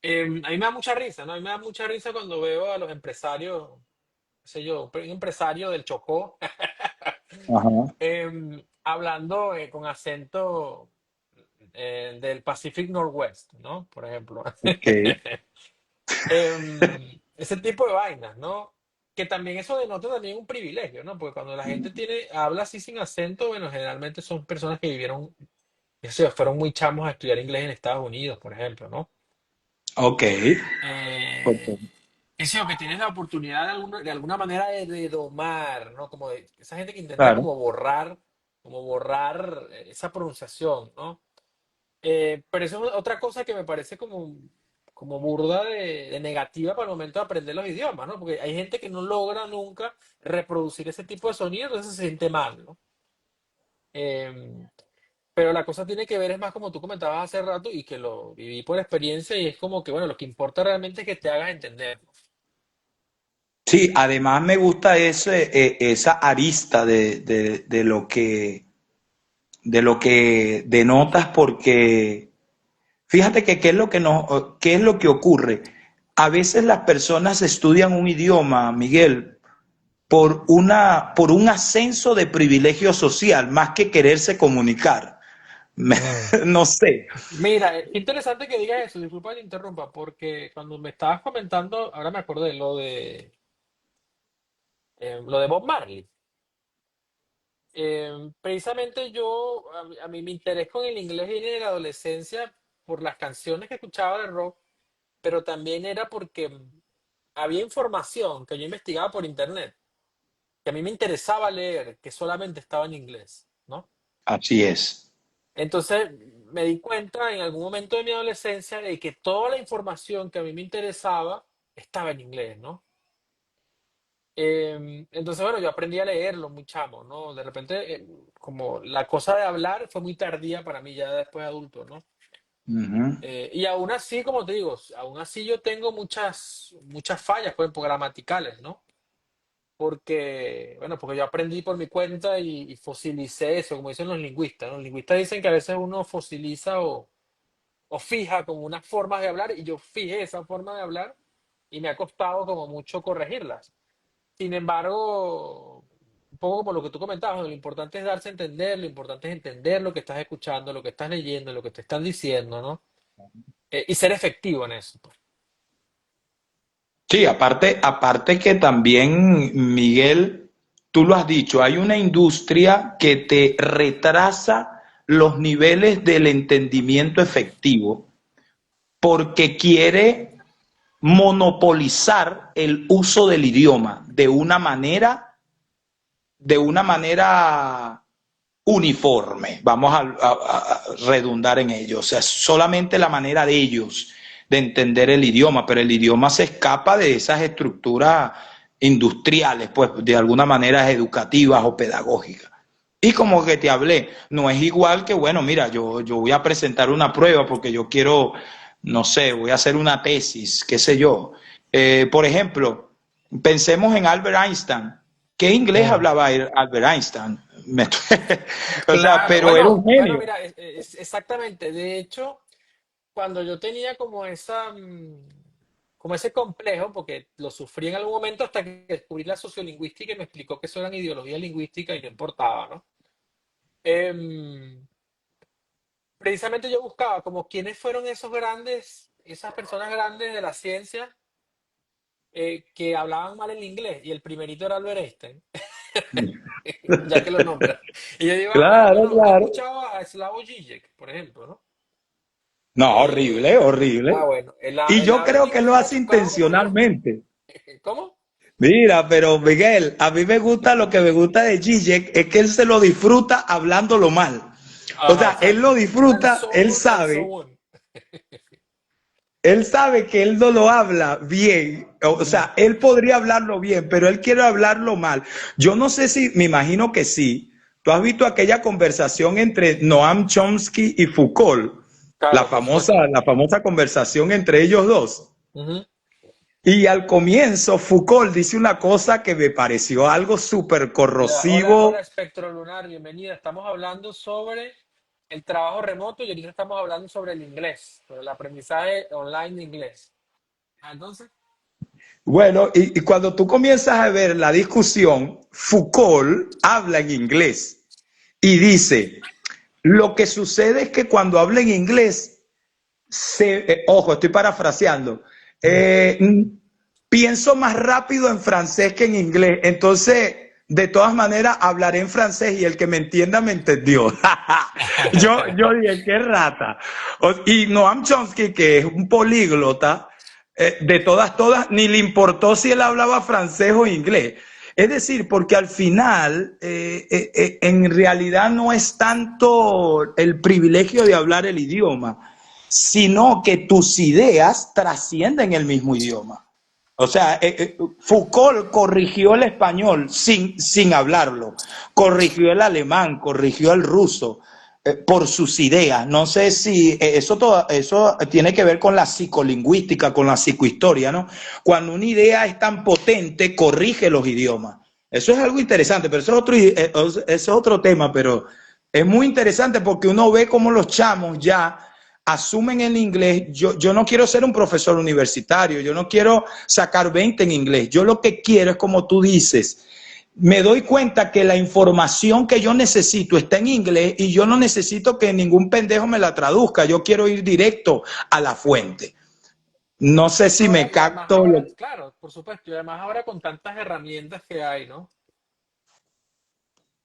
A mí me da mucha risa, ¿no? A mí me da mucha risa cuando veo a los empresarios, qué sé yo, un empresario del Chocó, Ajá. hablando con acento del Pacific Northwest, ¿no? Por ejemplo. Ok, Ese tipo de vainas, ¿no? Que también eso denota también un privilegio, ¿no? Porque cuando la gente habla así sin acento, bueno, generalmente son personas que vivieron, qué sé yo, fueron muy chamos a estudiar inglés en Estados Unidos, por ejemplo, ¿no? ok. Eh, qué sé yo, que tienes la oportunidad de alguna manera de domar, ¿no? Como de esa gente que intenta Claro. como borrar esa pronunciación, ¿no? Pero eso es otra cosa que me parece como burda de negativa para el momento de aprender los idiomas, ¿no? Porque hay gente que no logra nunca reproducir ese tipo de sonido, entonces se siente mal, ¿no? Em, pero la cosa tiene que ver, es más como tú comentabas hace rato y que lo viví por experiencia y es como que, bueno, lo que importa realmente es que te hagas entender, ¿no? Sí, además me gusta esa arista de lo que denotas porque fíjate que qué es lo que no, qué es lo que ocurre. A veces las personas estudian un idioma, Miguel, por un ascenso de privilegio social, más que quererse comunicar. Mm. No sé. Mira, qué interesante que digas eso, disculpa que te interrumpa, porque cuando me estabas comentando, ahora me acordé lo de Bob Marley. Precisamente a mí mi interés con el inglés viene de la adolescencia por las canciones que escuchaba de rock, pero también era porque había información que yo investigaba por internet, que a mí me interesaba leer, que solamente estaba en inglés, ¿no? Así es. Entonces me di cuenta en algún momento de mi adolescencia de que toda la información que a mí me interesaba estaba en inglés, ¿no? Entonces, bueno, yo aprendí a leerlo muy chamo, ¿no? De repente, como la cosa de hablar fue muy tardía para mí ya después de adulto, ¿no? Ujú. Y aún así, como te digo, aún así yo tengo muchas fallas, por ejemplo, gramaticales, ¿no? Porque, bueno, porque yo aprendí por mi cuenta y fosilicé eso, como dicen los lingüistas, ¿no? Los lingüistas dicen que a veces uno fosiliza o fija como unas formas de hablar y yo fijé esa forma de hablar y me ha costado como mucho corregirlas. Sin embargo, un poco como lo que tú comentabas, ¿no? Lo importante es darse a entender, lo importante es entender lo que estás escuchando, lo que estás leyendo, lo que te están diciendo, ¿no? Y ser efectivo en eso, pues. Sí, aparte que también, Miguel, tú lo has dicho, hay una industria que te retrasa los niveles del entendimiento efectivo porque quiere monopolizar el uso del idioma de una manera uniforme, vamos a redundar en ello, o sea, solamente la manera de ellos de entender el idioma, pero el idioma se escapa de esas estructuras industriales, pues de alguna manera educativas o pedagógicas. Y como que te hablé, no es igual que, bueno, mira, yo voy a presentar una prueba porque yo quiero, no sé, voy a hacer una tesis, qué sé yo. Por ejemplo, pensemos en Albert Einstein. ¿Qué inglés Mm. hablaba Albert Einstein? O sea, Claro, pero era bueno, un bueno, genio. mira, exactamente. De hecho, cuando yo tenía como como ese complejo, porque lo sufrí en algún momento hasta que descubrí la sociolingüística y me explicó que eso eran ideologías lingüísticas y no importaba, ¿no? Em, Precisamente yo buscaba como quiénes fueron esos grandes, esas personas grandes de la ciencia que hablaban mal el inglés, y el primerito era Albert Einstein, ya que lo nombra. Y yo digo, ah, Claro, bueno, ¿has claro. escuchado a Slavoj Žižek, por ejemplo, ¿no? No, horrible, Eh, horrible. bueno, Y él yo habla el creo que lo inglés hace machucado, pero intencionalmente. ¿cómo? Mira, pero Miguel, a mí me gusta lo que me gusta de Zizek es que él se lo disfruta hablándolo mal. O Ajá, sea, él lo exacto. disfruta, And so on. él sabe que él no lo habla bien. O Mm. sea, él podría hablarlo bien, pero él quiere hablarlo mal. Yo no sé si, me imagino que sí. Tú has visto aquella conversación entre Noam Chomsky y Foucault, Claro, por supuesto. la famosa conversación entre ellos dos. Ujú. Y al comienzo, Foucault dice una cosa que me pareció algo súper Hola, hola, corrosivo. espectro lunar, bienvenida. Estamos hablando sobre el trabajo remoto y ahorita estamos hablando sobre el inglés, sobre el aprendizaje online de inglés. Ah, entonces, Bueno, y cuando tú comienzas a ver la discusión, Foucault habla en inglés y dice, lo que sucede es que cuando habla en inglés, ojo, estoy parafraseando, eh, pienso más rápido en francés que en inglés, entonces, de todas maneras, hablaré en francés y el que me entienda me entendió. Yo dije, qué rata. Y Noam Chomsky, que es un políglota, de todas, ni le importó si él hablaba francés o inglés. Es decir, porque al final, en realidad no es tanto el privilegio de hablar el idioma, sino que tus ideas trascienden el mismo idioma. O sea, Foucault corrigió el español sin hablarlo, corrigió el alemán, corrigió el ruso por sus ideas. No sé si eso tiene que ver con la psicolingüística, con la psicohistoria, ¿no? Cuando una idea es tan potente, corrige los idiomas. Eso es algo interesante, pero eso es otro tema, pero es muy interesante porque uno ve cómo los chamos ya asumen el inglés. Yo no quiero ser un profesor universitario, yo no quiero sacar 20 en inglés. Yo lo que quiero es, como tú dices, me doy cuenta que la información que yo necesito está en inglés y yo no necesito que ningún pendejo me la traduzca. Yo quiero ir directo a la fuente. No sé si no, me y además capto. ahora, claro, por supuesto, y además ahora con tantas herramientas que hay, ¿no?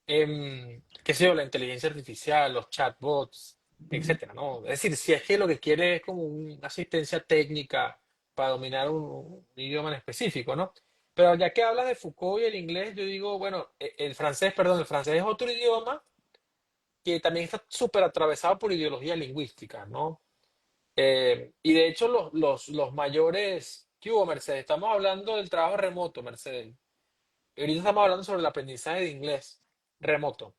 Qué sé yo, la inteligencia artificial, los chatbots, etcétera, ¿no? Es decir, si es que lo que quiere es como una asistencia técnica para dominar un idioma en específico, ¿no? Pero ya que hablas de Foucault y el inglés, yo digo, bueno, el francés, perdón, el francés es otro idioma que también está súper atravesado por ideologías lingüísticas, ¿no? Y de hecho, los mayores. ¿Qué hubo, Mercedes? Estamos hablando del trabajo remoto, Mercedes. Y ahorita estamos hablando sobre el aprendizaje de inglés remoto.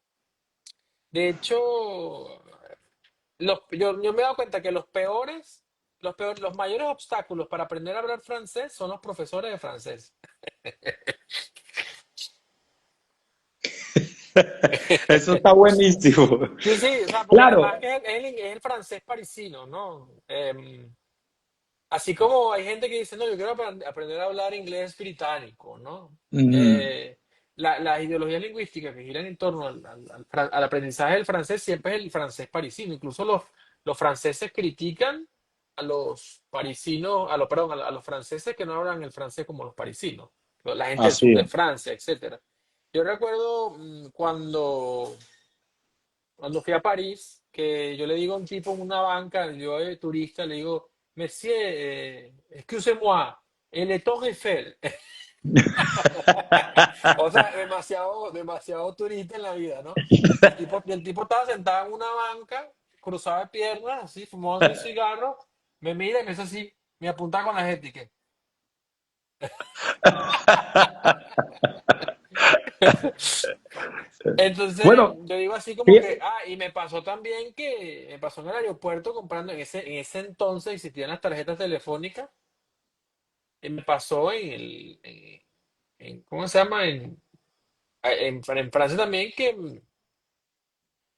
De hecho, yo me he dado cuenta que los mayores obstáculos para aprender a hablar francés son los profesores de francés. Eso está buenísimo. Sí, sí, o sea, porque Claro. además que es el francés parisino, ¿no? Así como hay gente que dice, no, yo quiero aprender a hablar inglés británico, ¿no? Mm, Las ideologías lingüísticas que giran en torno al aprendizaje del francés siempre es el francés parisino. Incluso los franceses critican, a los parisinos, perdón, a los franceses que no hablan el francés como los parisinos, la gente del sur Así de es. Francia, etcétera. Yo recuerdo cuando fui a París, que yo le digo a un tipo en una banca, yo de turista, le digo, Monsieur, excusez-moi, el Torre Eiffel. O sea, demasiado, demasiado turista en la vida, ¿no? Y el tipo estaba sentado en una banca, cruzado de piernas, así, fumando un cigarro, me mira y me hace así, me apunta con la gente y que. Entonces, Bueno, yo digo así como que, fí- y me pasó también que me pasó en el aeropuerto comprando, en ese entonces existían las tarjetas telefónicas, y me pasó ¿cómo se llama? En Francia también que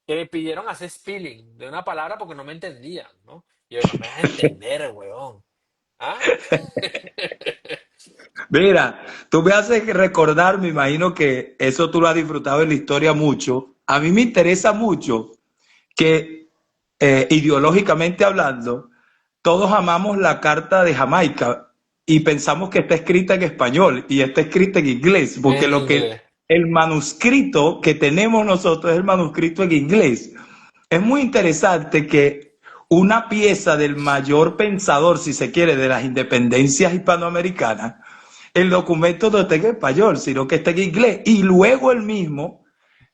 me pidieron hacer spelling de una palabra porque no me entendían, ¿no? Y yo, no me vas a entender, weón. ¿Ah? Mira, tú me haces recordar, me imagino que eso tú lo has disfrutado en la historia mucho. A mí me interesa mucho que, ideológicamente hablando, todos amamos la Carta de Jamaica y pensamos que está escrita en español y está escrita en inglés, porque En lo que inglés. el manuscrito que tenemos nosotros es el manuscrito en inglés. Es muy interesante que una pieza del mayor pensador, si se quiere, de las independencias hispanoamericanas, el documento no está en español, sino que está en inglés. Y luego él mismo,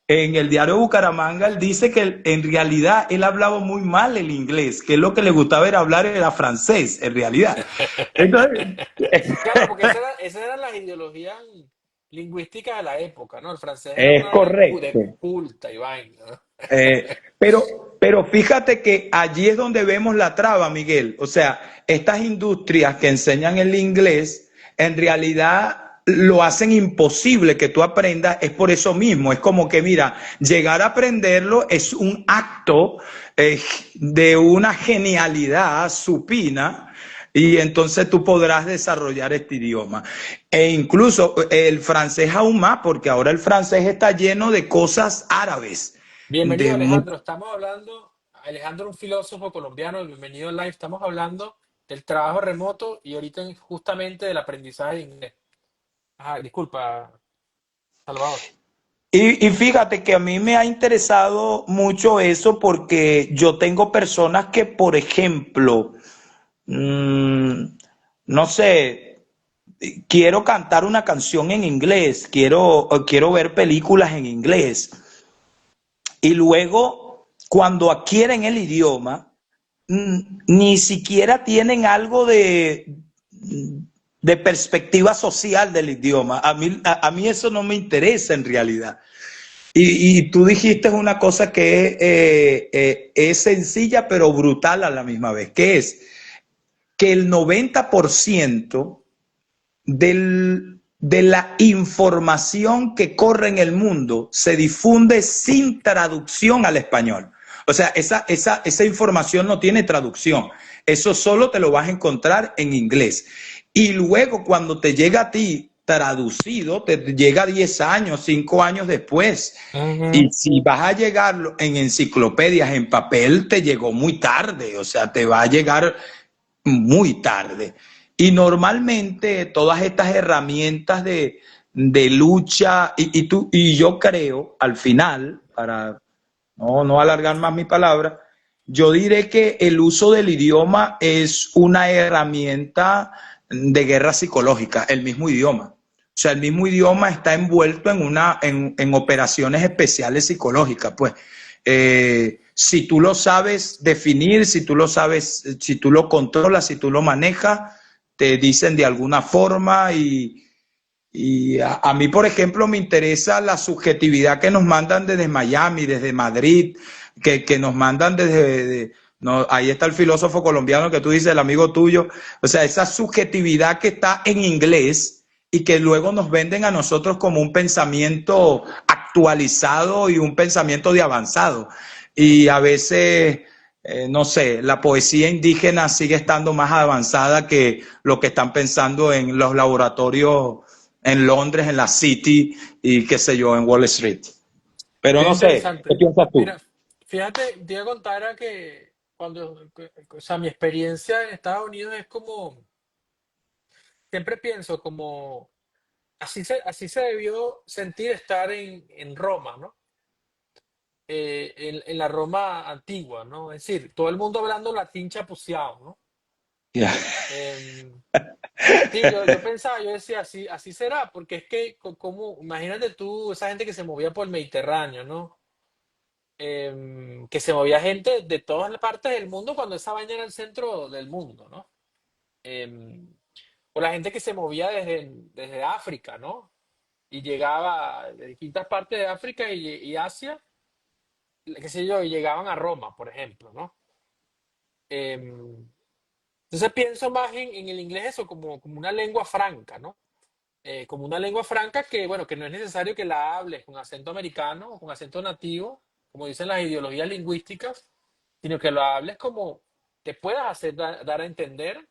en el diario Bucaramanga, él dice que en realidad él hablaba muy mal el inglés, que lo que le gustaba era hablar era francés, en realidad. Entonces, Claro, porque esas eran las ideologías lingüísticas de la época, ¿no? El francés era es una vaina correcto. de culta y vaina, ¿no? Pero fíjate que allí es donde vemos la traba, Miguel. O sea, estas industrias que enseñan el inglés, en realidad lo hacen imposible que tú aprendas, es por eso mismo. Es como que, mira, llegar a aprenderlo es un acto de una genialidad supina y entonces tú podrás desarrollar este idioma. E incluso el francés aún más, porque ahora el francés está lleno de cosas árabes. Bienvenido, De Alejandro. Estamos hablando, Alejandro, un filósofo colombiano, bienvenido al live. Estamos hablando del trabajo remoto y ahorita justamente del aprendizaje de inglés. Disculpa, Salvador. y fíjate que a mí me ha interesado mucho eso porque yo tengo personas que, por ejemplo, mmm, no sé, quiero cantar una canción en inglés, quiero ver películas en inglés. Y luego, cuando adquieren el idioma, ni siquiera tienen algo de perspectiva social del idioma. A mí eso no me interesa en realidad. Y tú dijiste una cosa que es sencilla pero brutal a la misma vez, que es que el 90% de la información que corre en el mundo se difunde sin traducción al español. O sea, esa información no tiene traducción. Eso solo te lo vas a encontrar en inglés. Y luego cuando te llega a ti traducido, te llega 10 años, 5 años después. Y Ujú. si vas a llegar en enciclopedias, en papel, te llegó muy tarde. O sea, te va a llegar muy tarde. Y normalmente todas estas herramientas de lucha, y yo creo, al final, para no alargar más mi palabra, yo diré que el uso del idioma es una herramienta de guerra psicológica, el mismo idioma. O sea, el mismo idioma está envuelto en operaciones especiales psicológicas, pues. Si tú lo sabes definir, si tú lo sabes, si tú lo controlas, si tú lo manejas, te dicen de alguna forma y a mí, por ejemplo, me interesa la subjetividad que nos mandan desde Miami, desde Madrid, que nos mandan no, ahí está el filósofo colombiano que tú dices, el amigo tuyo, o sea, esa subjetividad que está en inglés y que luego nos venden a nosotros como un pensamiento actualizado y un pensamiento de avanzado. Y a veces, no sé, la poesía indígena sigue estando más avanzada que lo que están pensando en los laboratorios en Londres, en la City y qué sé yo, en Wall Street. Pero Bien no sé, ¿qué interesante. piensas tú? Mira, fíjate, te iba a contar a que o sea, mi experiencia en Estados Unidos es como, siempre pienso como, así se debió sentir estar en Roma, ¿no? En la Roma antigua, ¿no? Es decir, todo el mundo hablando latín chapuceado, ¿no? Ya. Em, sí, yo pensaba, yo decía, así será, porque es que, como, imagínate tú, esa gente que se movía por el Mediterráneo, ¿no? Que se movía gente de todas las partes del mundo cuando esa vaina era el centro del mundo, ¿no? Em, o la gente que se movía desde África, ¿no? Y llegaba de distintas partes de África y Asia, qué sé yo, y llegaban a Roma, por ejemplo, ¿no? Em, entonces pienso más en el inglés eso como una lengua franca, ¿no? Como una lengua franca que, bueno, que no es necesario que la hables con acento americano o con acento nativo, como dicen las ideologías lingüísticas, sino que lo hables como te puedas hacer dar a entender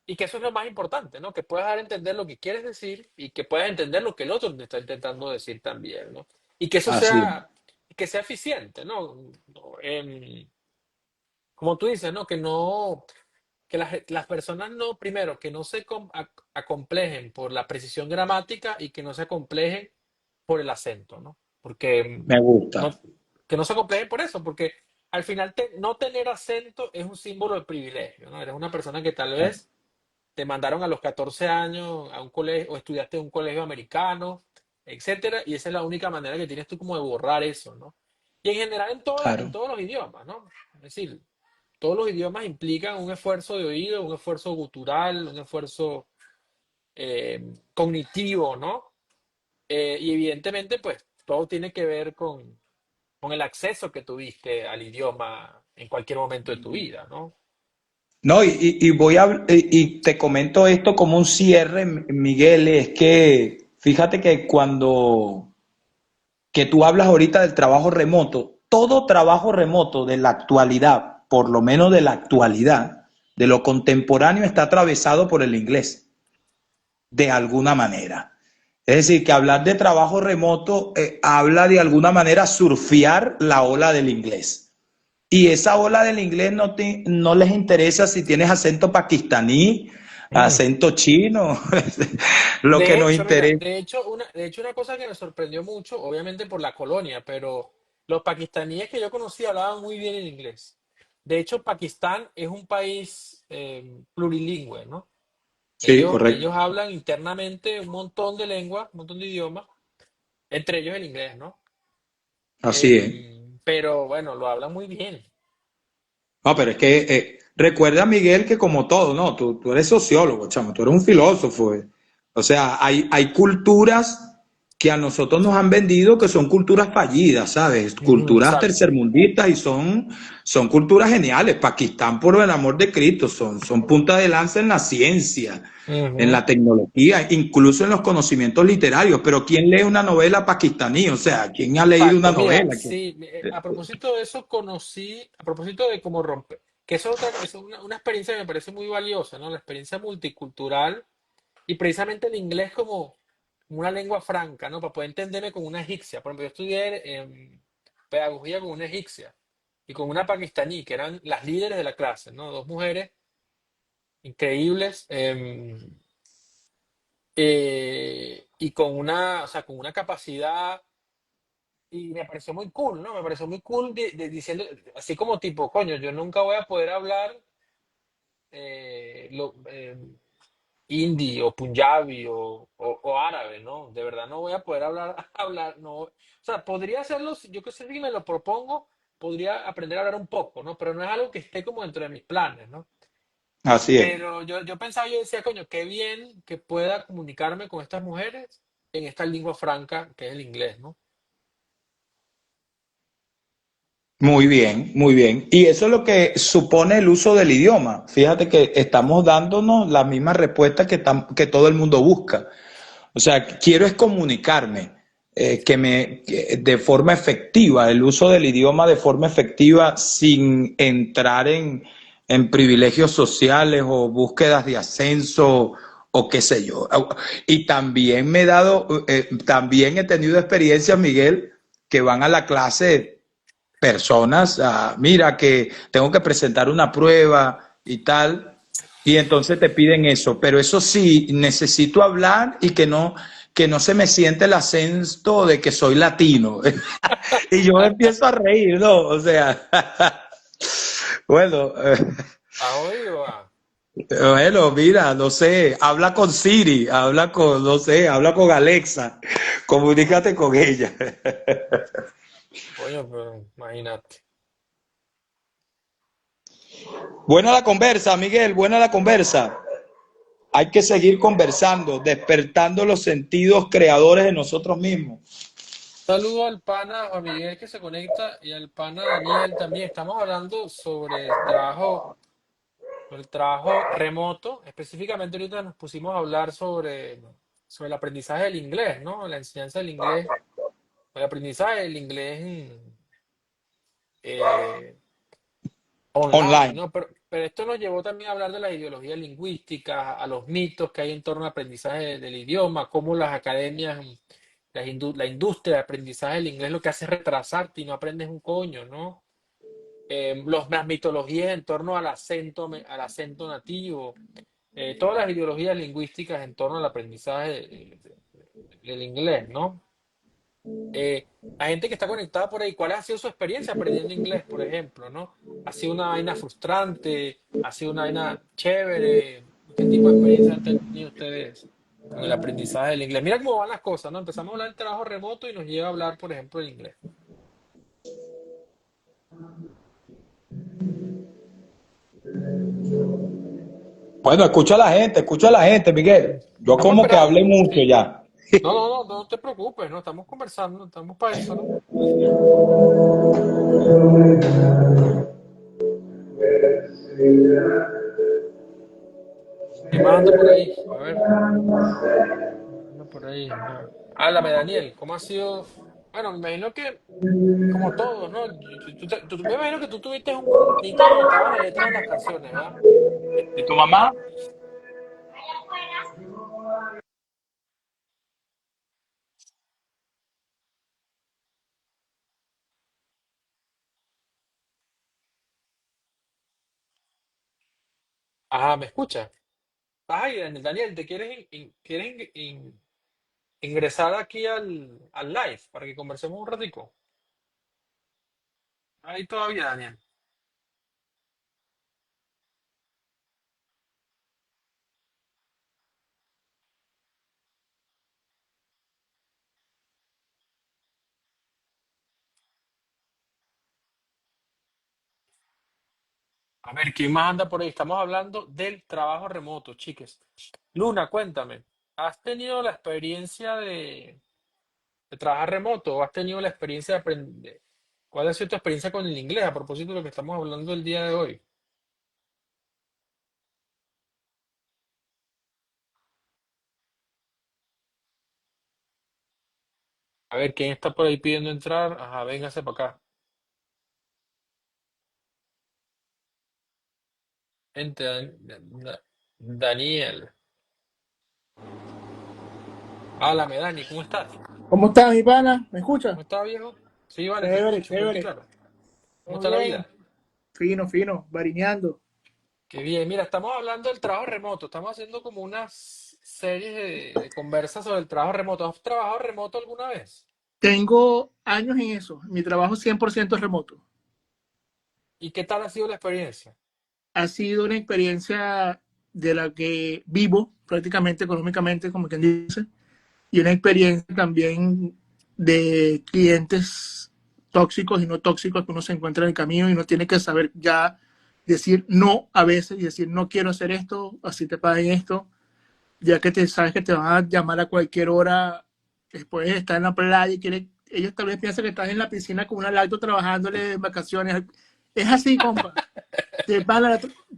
y que eso es lo más importante, ¿no? Que puedas dar a entender lo que quieres decir y que puedas entender lo que el otro te está intentando decir también, ¿no? Y que eso Así es. sea eficiente, ¿no? Como tú dices, ¿no? Que las personas no, primero, que no se acomplejen por la precisión gramática y que no se acomplejen por el acento, ¿no? Porque Me gusta. no, que no se acomplejen por eso, porque al final no tener acento es un símbolo de privilegio, ¿no? Eres una persona que tal vez te mandaron a los 14 años a un colegio o estudiaste en un colegio americano, etcétera, y esa es la única manera que tienes tú como de borrar eso, ¿no? Y en general en Claro. todos los idiomas, ¿no? Es decir, todos los idiomas implican un esfuerzo de oído, un esfuerzo gutural, un esfuerzo cognitivo, ¿no? Y evidentemente, pues, todo tiene que ver con el acceso que tuviste al idioma en cualquier momento de tu vida, ¿no? No, y te comento esto como un cierre, Miguel, es que fíjate que cuando que tú hablas ahorita del trabajo remoto, todo trabajo remoto de la actualidad, por lo menos de la actualidad, de lo contemporáneo, está atravesado por el inglés, de alguna manera. Es decir, que hablar de trabajo remoto habla de alguna manera surfear la ola del inglés. Y esa ola del inglés no les interesa si tienes acento pakistaní, Mm. acento chino, lo que De nos hecho, mira, interesa. de hecho una cosa que me sorprendió mucho, obviamente por la colonia, pero los pakistaníes que yo conocí hablaban muy bien el inglés. De hecho, Pakistán es un país plurilingüe, ¿no? Sí, Ellos correcto. hablan internamente un montón de lenguas, un montón de idiomas, entre ellos el inglés, ¿no? Así es. Pero bueno, lo hablan muy bien. No, pero es que recuerda, Miguel, que como todo, ¿no? Tú eres sociólogo, chamo, tú eres un filósofo. O sea, hay culturas que a nosotros nos han vendido que son culturas fallidas, ¿sabes? Ujú, Culturas exacto. tercermundistas y son culturas geniales. Pakistán, por el amor de Cristo, son punta de lanza en la ciencia, en Ujú. la tecnología, incluso en los conocimientos literarios. Pero ¿quién lee una novela pakistaní? O sea, ¿quién ha leído una Exacto, mira, novela? sí, a propósito de eso a propósito de cómo romper, que eso es, es una experiencia que me parece muy valiosa, ¿no? La experiencia multicultural y precisamente el inglés como una lengua franca, ¿no? Para poder entenderme con una egipcia. Por ejemplo, yo estudié pedagogía con una egipcia y con una pakistaní, que eran las líderes de la clase, ¿no? Dos mujeres increíbles y con o sea, con una capacidad. Y me pareció muy cool, ¿no? Me pareció muy cool diciendo, así como tipo, coño, yo nunca voy a poder hablar hindi o punjabi o árabe, ¿no? De verdad no voy a poder hablar, no. O sea, podría hacerlo, yo que sé, si me lo propongo, podría aprender a hablar un poco, ¿no? Pero no es algo que esté como dentro de mis planes, ¿no? Así es. Pero yo pensaba, yo decía, coño, qué bien que pueda comunicarme con estas mujeres en esta lengua franca que es el inglés, ¿no? Muy bien, muy bien. Y eso es lo que supone el uso del idioma. Fíjate que estamos dándonos la misma respuesta que todo el mundo busca. O sea, quiero es comunicarme, de forma efectiva, el uso del idioma de forma efectiva sin entrar en privilegios sociales o búsquedas de ascenso o qué sé yo. Y también también he tenido experiencias, Miguel, que van a la clase personas, mira que tengo que presentar una prueba y tal, y entonces te piden eso, pero eso sí, necesito hablar y que no se me siente el acento de que soy latino. Y yo me empiezo a reír, ¿no? O sea, bueno, ¿Has oído? bueno, mira, no sé, habla con Siri, habla con, no sé, habla con Alexa, comunícate con ella. Coño, pero imagínate. Buena la conversa, Miguel, buena la conversa. Hay que seguir conversando, despertando los sentidos creadores de nosotros mismos. Saludo al pana Juan Miguel que se conecta y al pana Daniel también. Estamos hablando sobre el trabajo remoto. Específicamente ahorita nos pusimos a hablar sobre el aprendizaje del inglés, ¿no? La enseñanza del inglés, el aprendizaje del inglés eh, online, Online. ¿no? Pero esto nos llevó también a hablar de las ideologías lingüísticas, a los mitos que hay en torno al aprendizaje del idioma, cómo las academias, la industria de aprendizaje del inglés lo que hace es retrasarte y no aprendes un coño, ¿no? Las mitologías en torno al acento nativo, todas las ideologías lingüísticas en torno al aprendizaje del inglés, ¿no? La gente que está conectada por ahí, ¿cuál ha sido su experiencia aprendiendo inglés, por ejemplo, ¿no? ¿Ha sido una vaina frustrante? ¿Ha sido una vaina chévere? ¿Qué tipo de experiencia han tenido ustedes con el aprendizaje del inglés? Mira cómo van las cosas, ¿no? Empezamos a hablar del trabajo remoto y nos lleva a hablar, por ejemplo, del inglés. Bueno, escucha a la gente, Miguel. Yo Estamos como que hablé esperando, mucho sí. ya. No, no, no, no te preocupes, no estamos conversando, estamos para eso, ¿no? ¿Quién más anda por ahí? A ver, anda por ahí. Ajá. Háblame, Daniel, ¿cómo ha sido? Bueno, me imagino que como todos, ¿no? Me imagino que tú tuviste un cuadernito donde estaban las letras de las canciones, ¿verdad? ¿Y tu mamá? Ajá, ¿me escuchas? Ay, Daniel, ¿te quieres ingresar aquí al live para que conversemos un ratico? Ahí todavía, Daniel. A ver, ¿quién más anda por ahí? Estamos hablando del trabajo remoto, chiques. Luna, cuéntame, ¿has tenido la experiencia de trabajar remoto o has tenido la experiencia de aprender? ¿Cuál ha sido tu experiencia con el inglés a propósito de lo que estamos hablando el día de hoy? A ver, ¿quién está por ahí pidiendo entrar? Ajá, véngase para acá. Gente, Daniel. Háblame, Dani, ¿cómo estás? ¿Cómo está mi pana? ¿Me escucha? ¿Cómo estás, viejo? Sí, vale, te Chévere, escucho, fuerte y chévere. claro. ¿Cómo Todo está la bien. vida? Fino, fino, varineando. Qué bien. Mira, estamos hablando del trabajo remoto. Estamos haciendo como unas series de conversas sobre el trabajo remoto. ¿Has trabajado remoto alguna vez? Tengo años en eso. Mi trabajo es 100% remoto. ¿Y qué tal ha sido la experiencia? Ha sido una experiencia de la que vivo prácticamente económicamente, como quien dice, y una experiencia también de clientes tóxicos y no tóxicos que uno se encuentra en el camino y uno tiene que saber ya decir no a veces y decir no quiero hacer esto, así te paguen esto, ya que te sabes que te van a llamar a cualquier hora, después estar en la playa y ellos tal vez piensan que estás en la piscina con una lacto trabajándole en vacaciones. Es así, compa.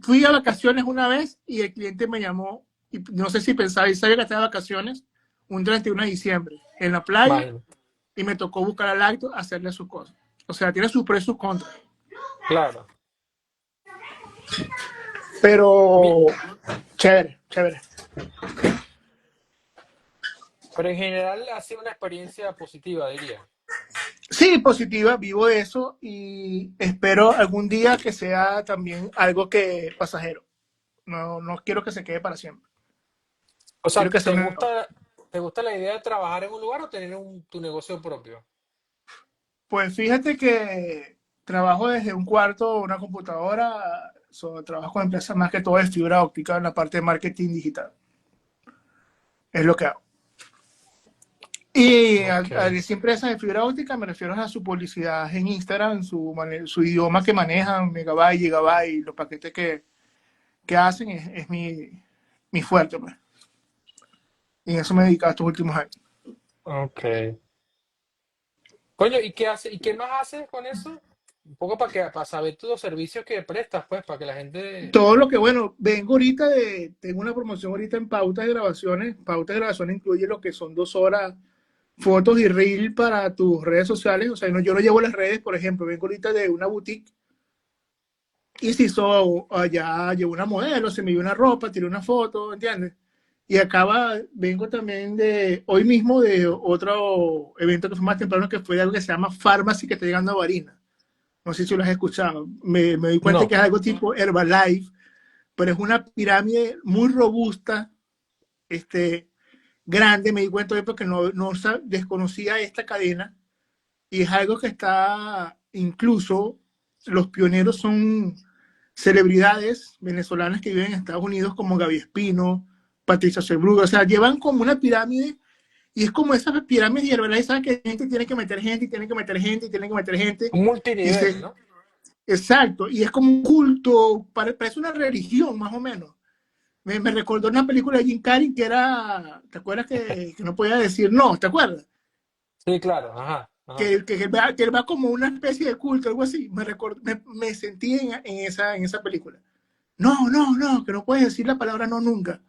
Fui a vacaciones una vez y el cliente me llamó, y no sé si pensaba, y sabía que estaba de vacaciones, un 31 de diciembre, en la playa, Imagínate. y me tocó buscar al lacto, hacerle sus cosas. O sea, tiene sus pros y sus contras. Claro. Mi- Pero chévere, chévere. Pero en general ha sido una experiencia positiva, diría. Sí, positiva, vivo de eso y espero algún día que sea también algo que pasajero. No, no quiero que se quede para siempre. O Quiero sea, que sea una... te gusta la idea de trabajar en un lugar o tener tu negocio propio? Pues fíjate que trabajo desde un cuarto, una computadora, trabajo con empresas más que todo de fibra óptica en la parte de marketing digital. Es lo que hago. Y Ok. a decir empresas de fibra óptica me refiero a su publicidad en Instagram, su idioma que manejan, megabyte, gigabyte, los paquetes que hacen es mi fuerte, pues. Y en eso me he dedicado estos últimos años. Ok. Coño, ¿y qué hace, y qué más haces con eso? Un poco para saber todos los servicios que prestas, pues, para que la gente. Todo lo que, bueno, vengo ahorita tengo una promoción ahorita en pautas de grabaciones. Pautas de grabaciones incluye lo que son 2 horas, fotos y reel para tus redes sociales. O sea, no, yo no llevo las redes, por ejemplo, vengo ahorita de una boutique y se hizo, allá llevo una modelo, se me dio una ropa, tiré una foto, ¿entiendes? Y vengo también hoy mismo de otro evento que fue más temprano, que fue de algo que se llama Pharmacy, que está llegando a Barinas. No sé si lo has escuchado. Me doy cuenta que No. es algo tipo Herbalife, pero es una pirámide muy robusta, este, grande. Me di cuenta de porque no desconocía esta cadena y es algo que está, incluso los pioneros son celebridades venezolanas que viven en Estados Unidos como Gaby Espino, Patricia Sebruga, o sea, llevan como una pirámide y es como esas pirámides y Herbalife, ¿sabes? Que gente tiene que meter gente y tiene que meter gente y tiene que meter gente Un y multinivel, se, ¿no? exacto, y es como un culto, parece una religión más o menos. Me recordó una película de Jim Carrey que era, ¿te acuerdas que no podía decir no? ¿Te acuerdas? Sí, claro, ajá, ajá. Que él va como una especie de culto, algo así. Me sentí en esa película. No, no, no, que no puedes decir la palabra no nunca.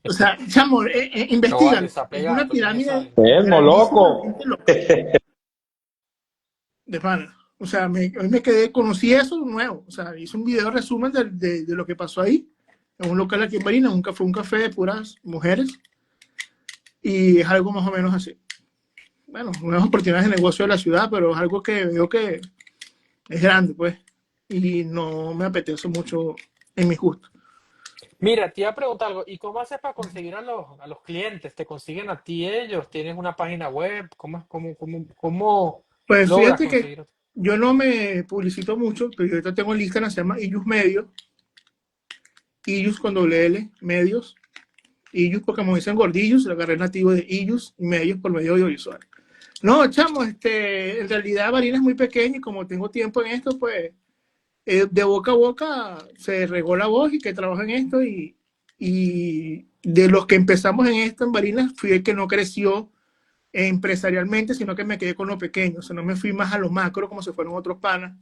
O sea, chamo, No vale, investigalo. está Es pegado, una tú tienes esa pirámide vaina. grandísima, Loco. gente loca, de pana. O sea, hoy me quedé, conocí eso nuevo. O sea, hice un video resumen de lo que pasó ahí. En un local aquí en Barinas, un café de puras mujeres. Y es algo más o menos así. Bueno, nuevas oportunidades de negocio de la ciudad, pero es algo que veo que es grande, pues. Y no me apetece mucho en mi gusto. Mira, te iba a preguntar algo. ¿Y cómo haces para conseguir a los clientes? ¿Te consiguen a ti ellos? ¿Tienes una página web? ¿Cómo Pues logras fíjate que conseguir? yo no me publicito mucho, pero yo ahorita tengo el Instagram, se llama Illus Medios, Illus con doble L, Medios, Illus porque me dicen gordillos, la carrera nativo de Illus y Medios por medio audiovisual. No, chamo, en realidad Barina es muy pequeño y como tengo tiempo en esto, pues de boca a boca se regó la voz y que trabaja en esto y de los que empezamos en esto en Barinas fui el que no creció empresarialmente, sino que me quedé con lo pequeño, o sea, no me fui más a lo macro como se fueron otros panas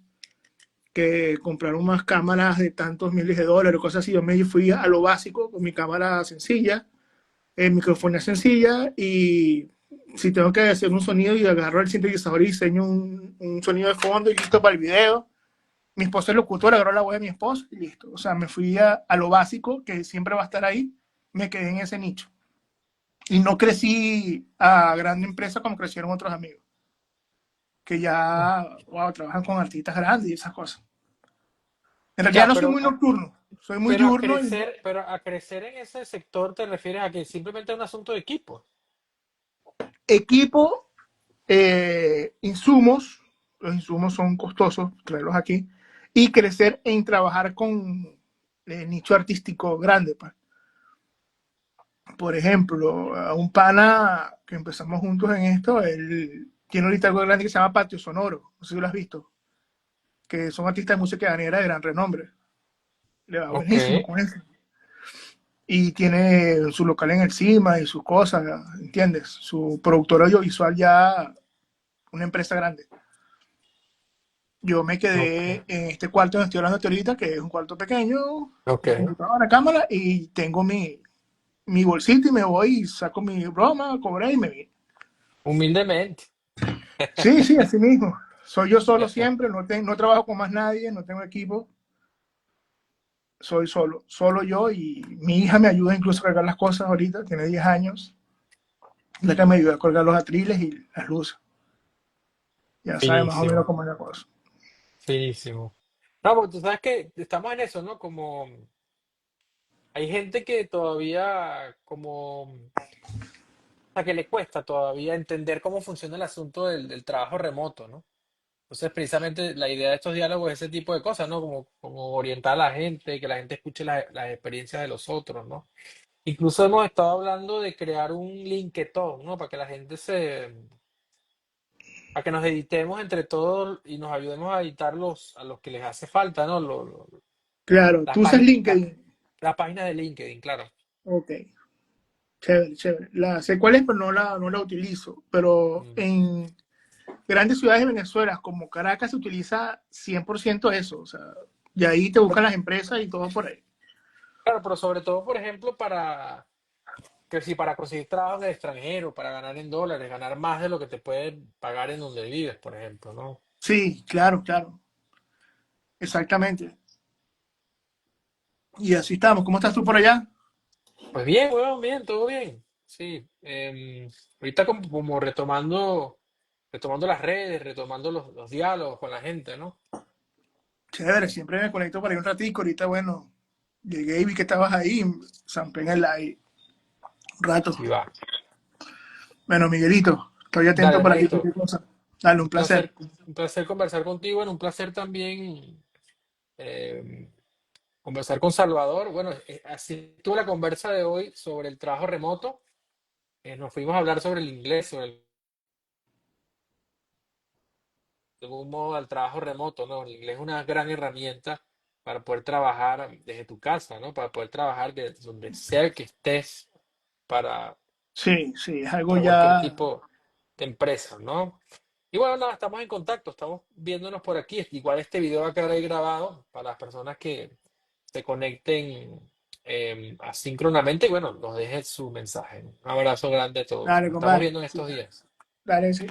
que compraron más cámaras de tantos miles de dólares, cosas así. Yo me fui a lo básico con mi cámara sencilla, microfonía sencilla y si tengo que hacer un sonido y agarro el sintetizador y diseño un sonido de fondo y listo para el video. Mi esposa es locutora, agarró la voz de mi esposo y listo. O sea, me fui a lo básico, que siempre va a estar ahí, me quedé en ese nicho. Y no crecí a gran empresa como crecieron otros amigos, que ya, wow, trabajan con artistas grandes y esas cosas. En realidad Ya, no soy muy nocturno, soy muy pero diurno y pero a crecer en ese sector te refieres a que simplemente es un asunto de equipo. equipo, insumos, los insumos son costosos, traerlos aquí, y crecer en trabajar con nicho artístico grande. Pues. Por ejemplo, a un pana que empezamos juntos en esto, él tiene ahorita algo grande que se llama Patio Sonoro, no sé si lo has visto, que son artistas de música llanera de gran renombre. Le va Ok, buenísimo con eso. Y tiene su local en el CIMA y sus cosas, ¿entiendes? Su productor audiovisual ya, una empresa grande. Yo me ok, quedé en este cuarto donde estoy hablando ahorita, que es un cuarto pequeño, mi ok. computadora, cámara, y tengo mi bolsito y me voy y saco mi broma, cobré y me vine. Humildemente. Sí, sí, así mismo. Soy yo solo siempre, no trabajo con más nadie, no tengo equipo, soy solo yo y mi hija me ayuda incluso a cargar las cosas ahorita, tiene 10 años, la que me ayuda a colgar los atriles y las luces. Ya sabes más o menos Finísimo, cómo es la cosa. finísimo. No, porque tú sabes que estamos en eso, ¿no? Como hay gente que todavía, como, o sea, que le cuesta todavía entender cómo funciona el asunto del trabajo remoto, ¿no? Entonces, precisamente la idea de estos diálogos es ese tipo de cosas, ¿no? Como orientar a la gente, que la gente escuche las experiencias de los otros, ¿no? Incluso hemos estado hablando de crear un LinkedIn, ¿no? Para que la gente para que nos editemos entre todos y nos ayudemos a editar a los que les hace falta, ¿no? Claro, Las tú usas páginas, LinkedIn. las páginas de LinkedIn, claro. Ok, chévere, chévere. La sé cuál es, pero no la utilizo. Pero Mm. en grandes ciudades de Venezuela, como Caracas, se utiliza 100% eso. O sea, y ahí te buscan las empresas y todo por ahí. Claro, pero sobre todo, por ejemplo, que si para conseguir trabajo en el extranjero, para ganar en dólares, ganar más de lo que te pueden pagar en donde vives, por ejemplo, ¿no? Sí, claro, claro. Exactamente. Y así estamos. ¿Cómo estás tú por allá? Pues bien, weón, bien, todo bien. Sí, ahorita como retomando las redes, retomando los diálogos con la gente, ¿no? Chévere, siempre me conecto por ahí un ratico. Ahorita, bueno, llegué y vi que estabas ahí. Zampé en el live un rato. Sí, va. Bueno, Miguelito, estoy atento Dale, por aquí. hermanito. Cualquier cosa. Dale, un placer. Un placer conversar contigo, bueno, un placer también eh, conversar con Salvador. Bueno, así tuve la conversa de hoy sobre el trabajo remoto. Nos fuimos a hablar sobre el inglés, sobre de algún modo al trabajo remoto, ¿no? El inglés es una gran herramienta para poder trabajar desde tu casa, ¿no? Para poder trabajar de donde sea que estés para, Sí, sí, es algo para cualquier ya. tipo de empresa, ¿no? Y bueno, nada, estamos en contacto, estamos viéndonos por aquí. Igual este video va a quedar ahí grabado para las personas que se conecten asíncronamente y bueno, nos dejen su mensaje. Un abrazo grande a todos. Dale, Nos estamos compadre. viendo en Sí, estos días. dale, sí.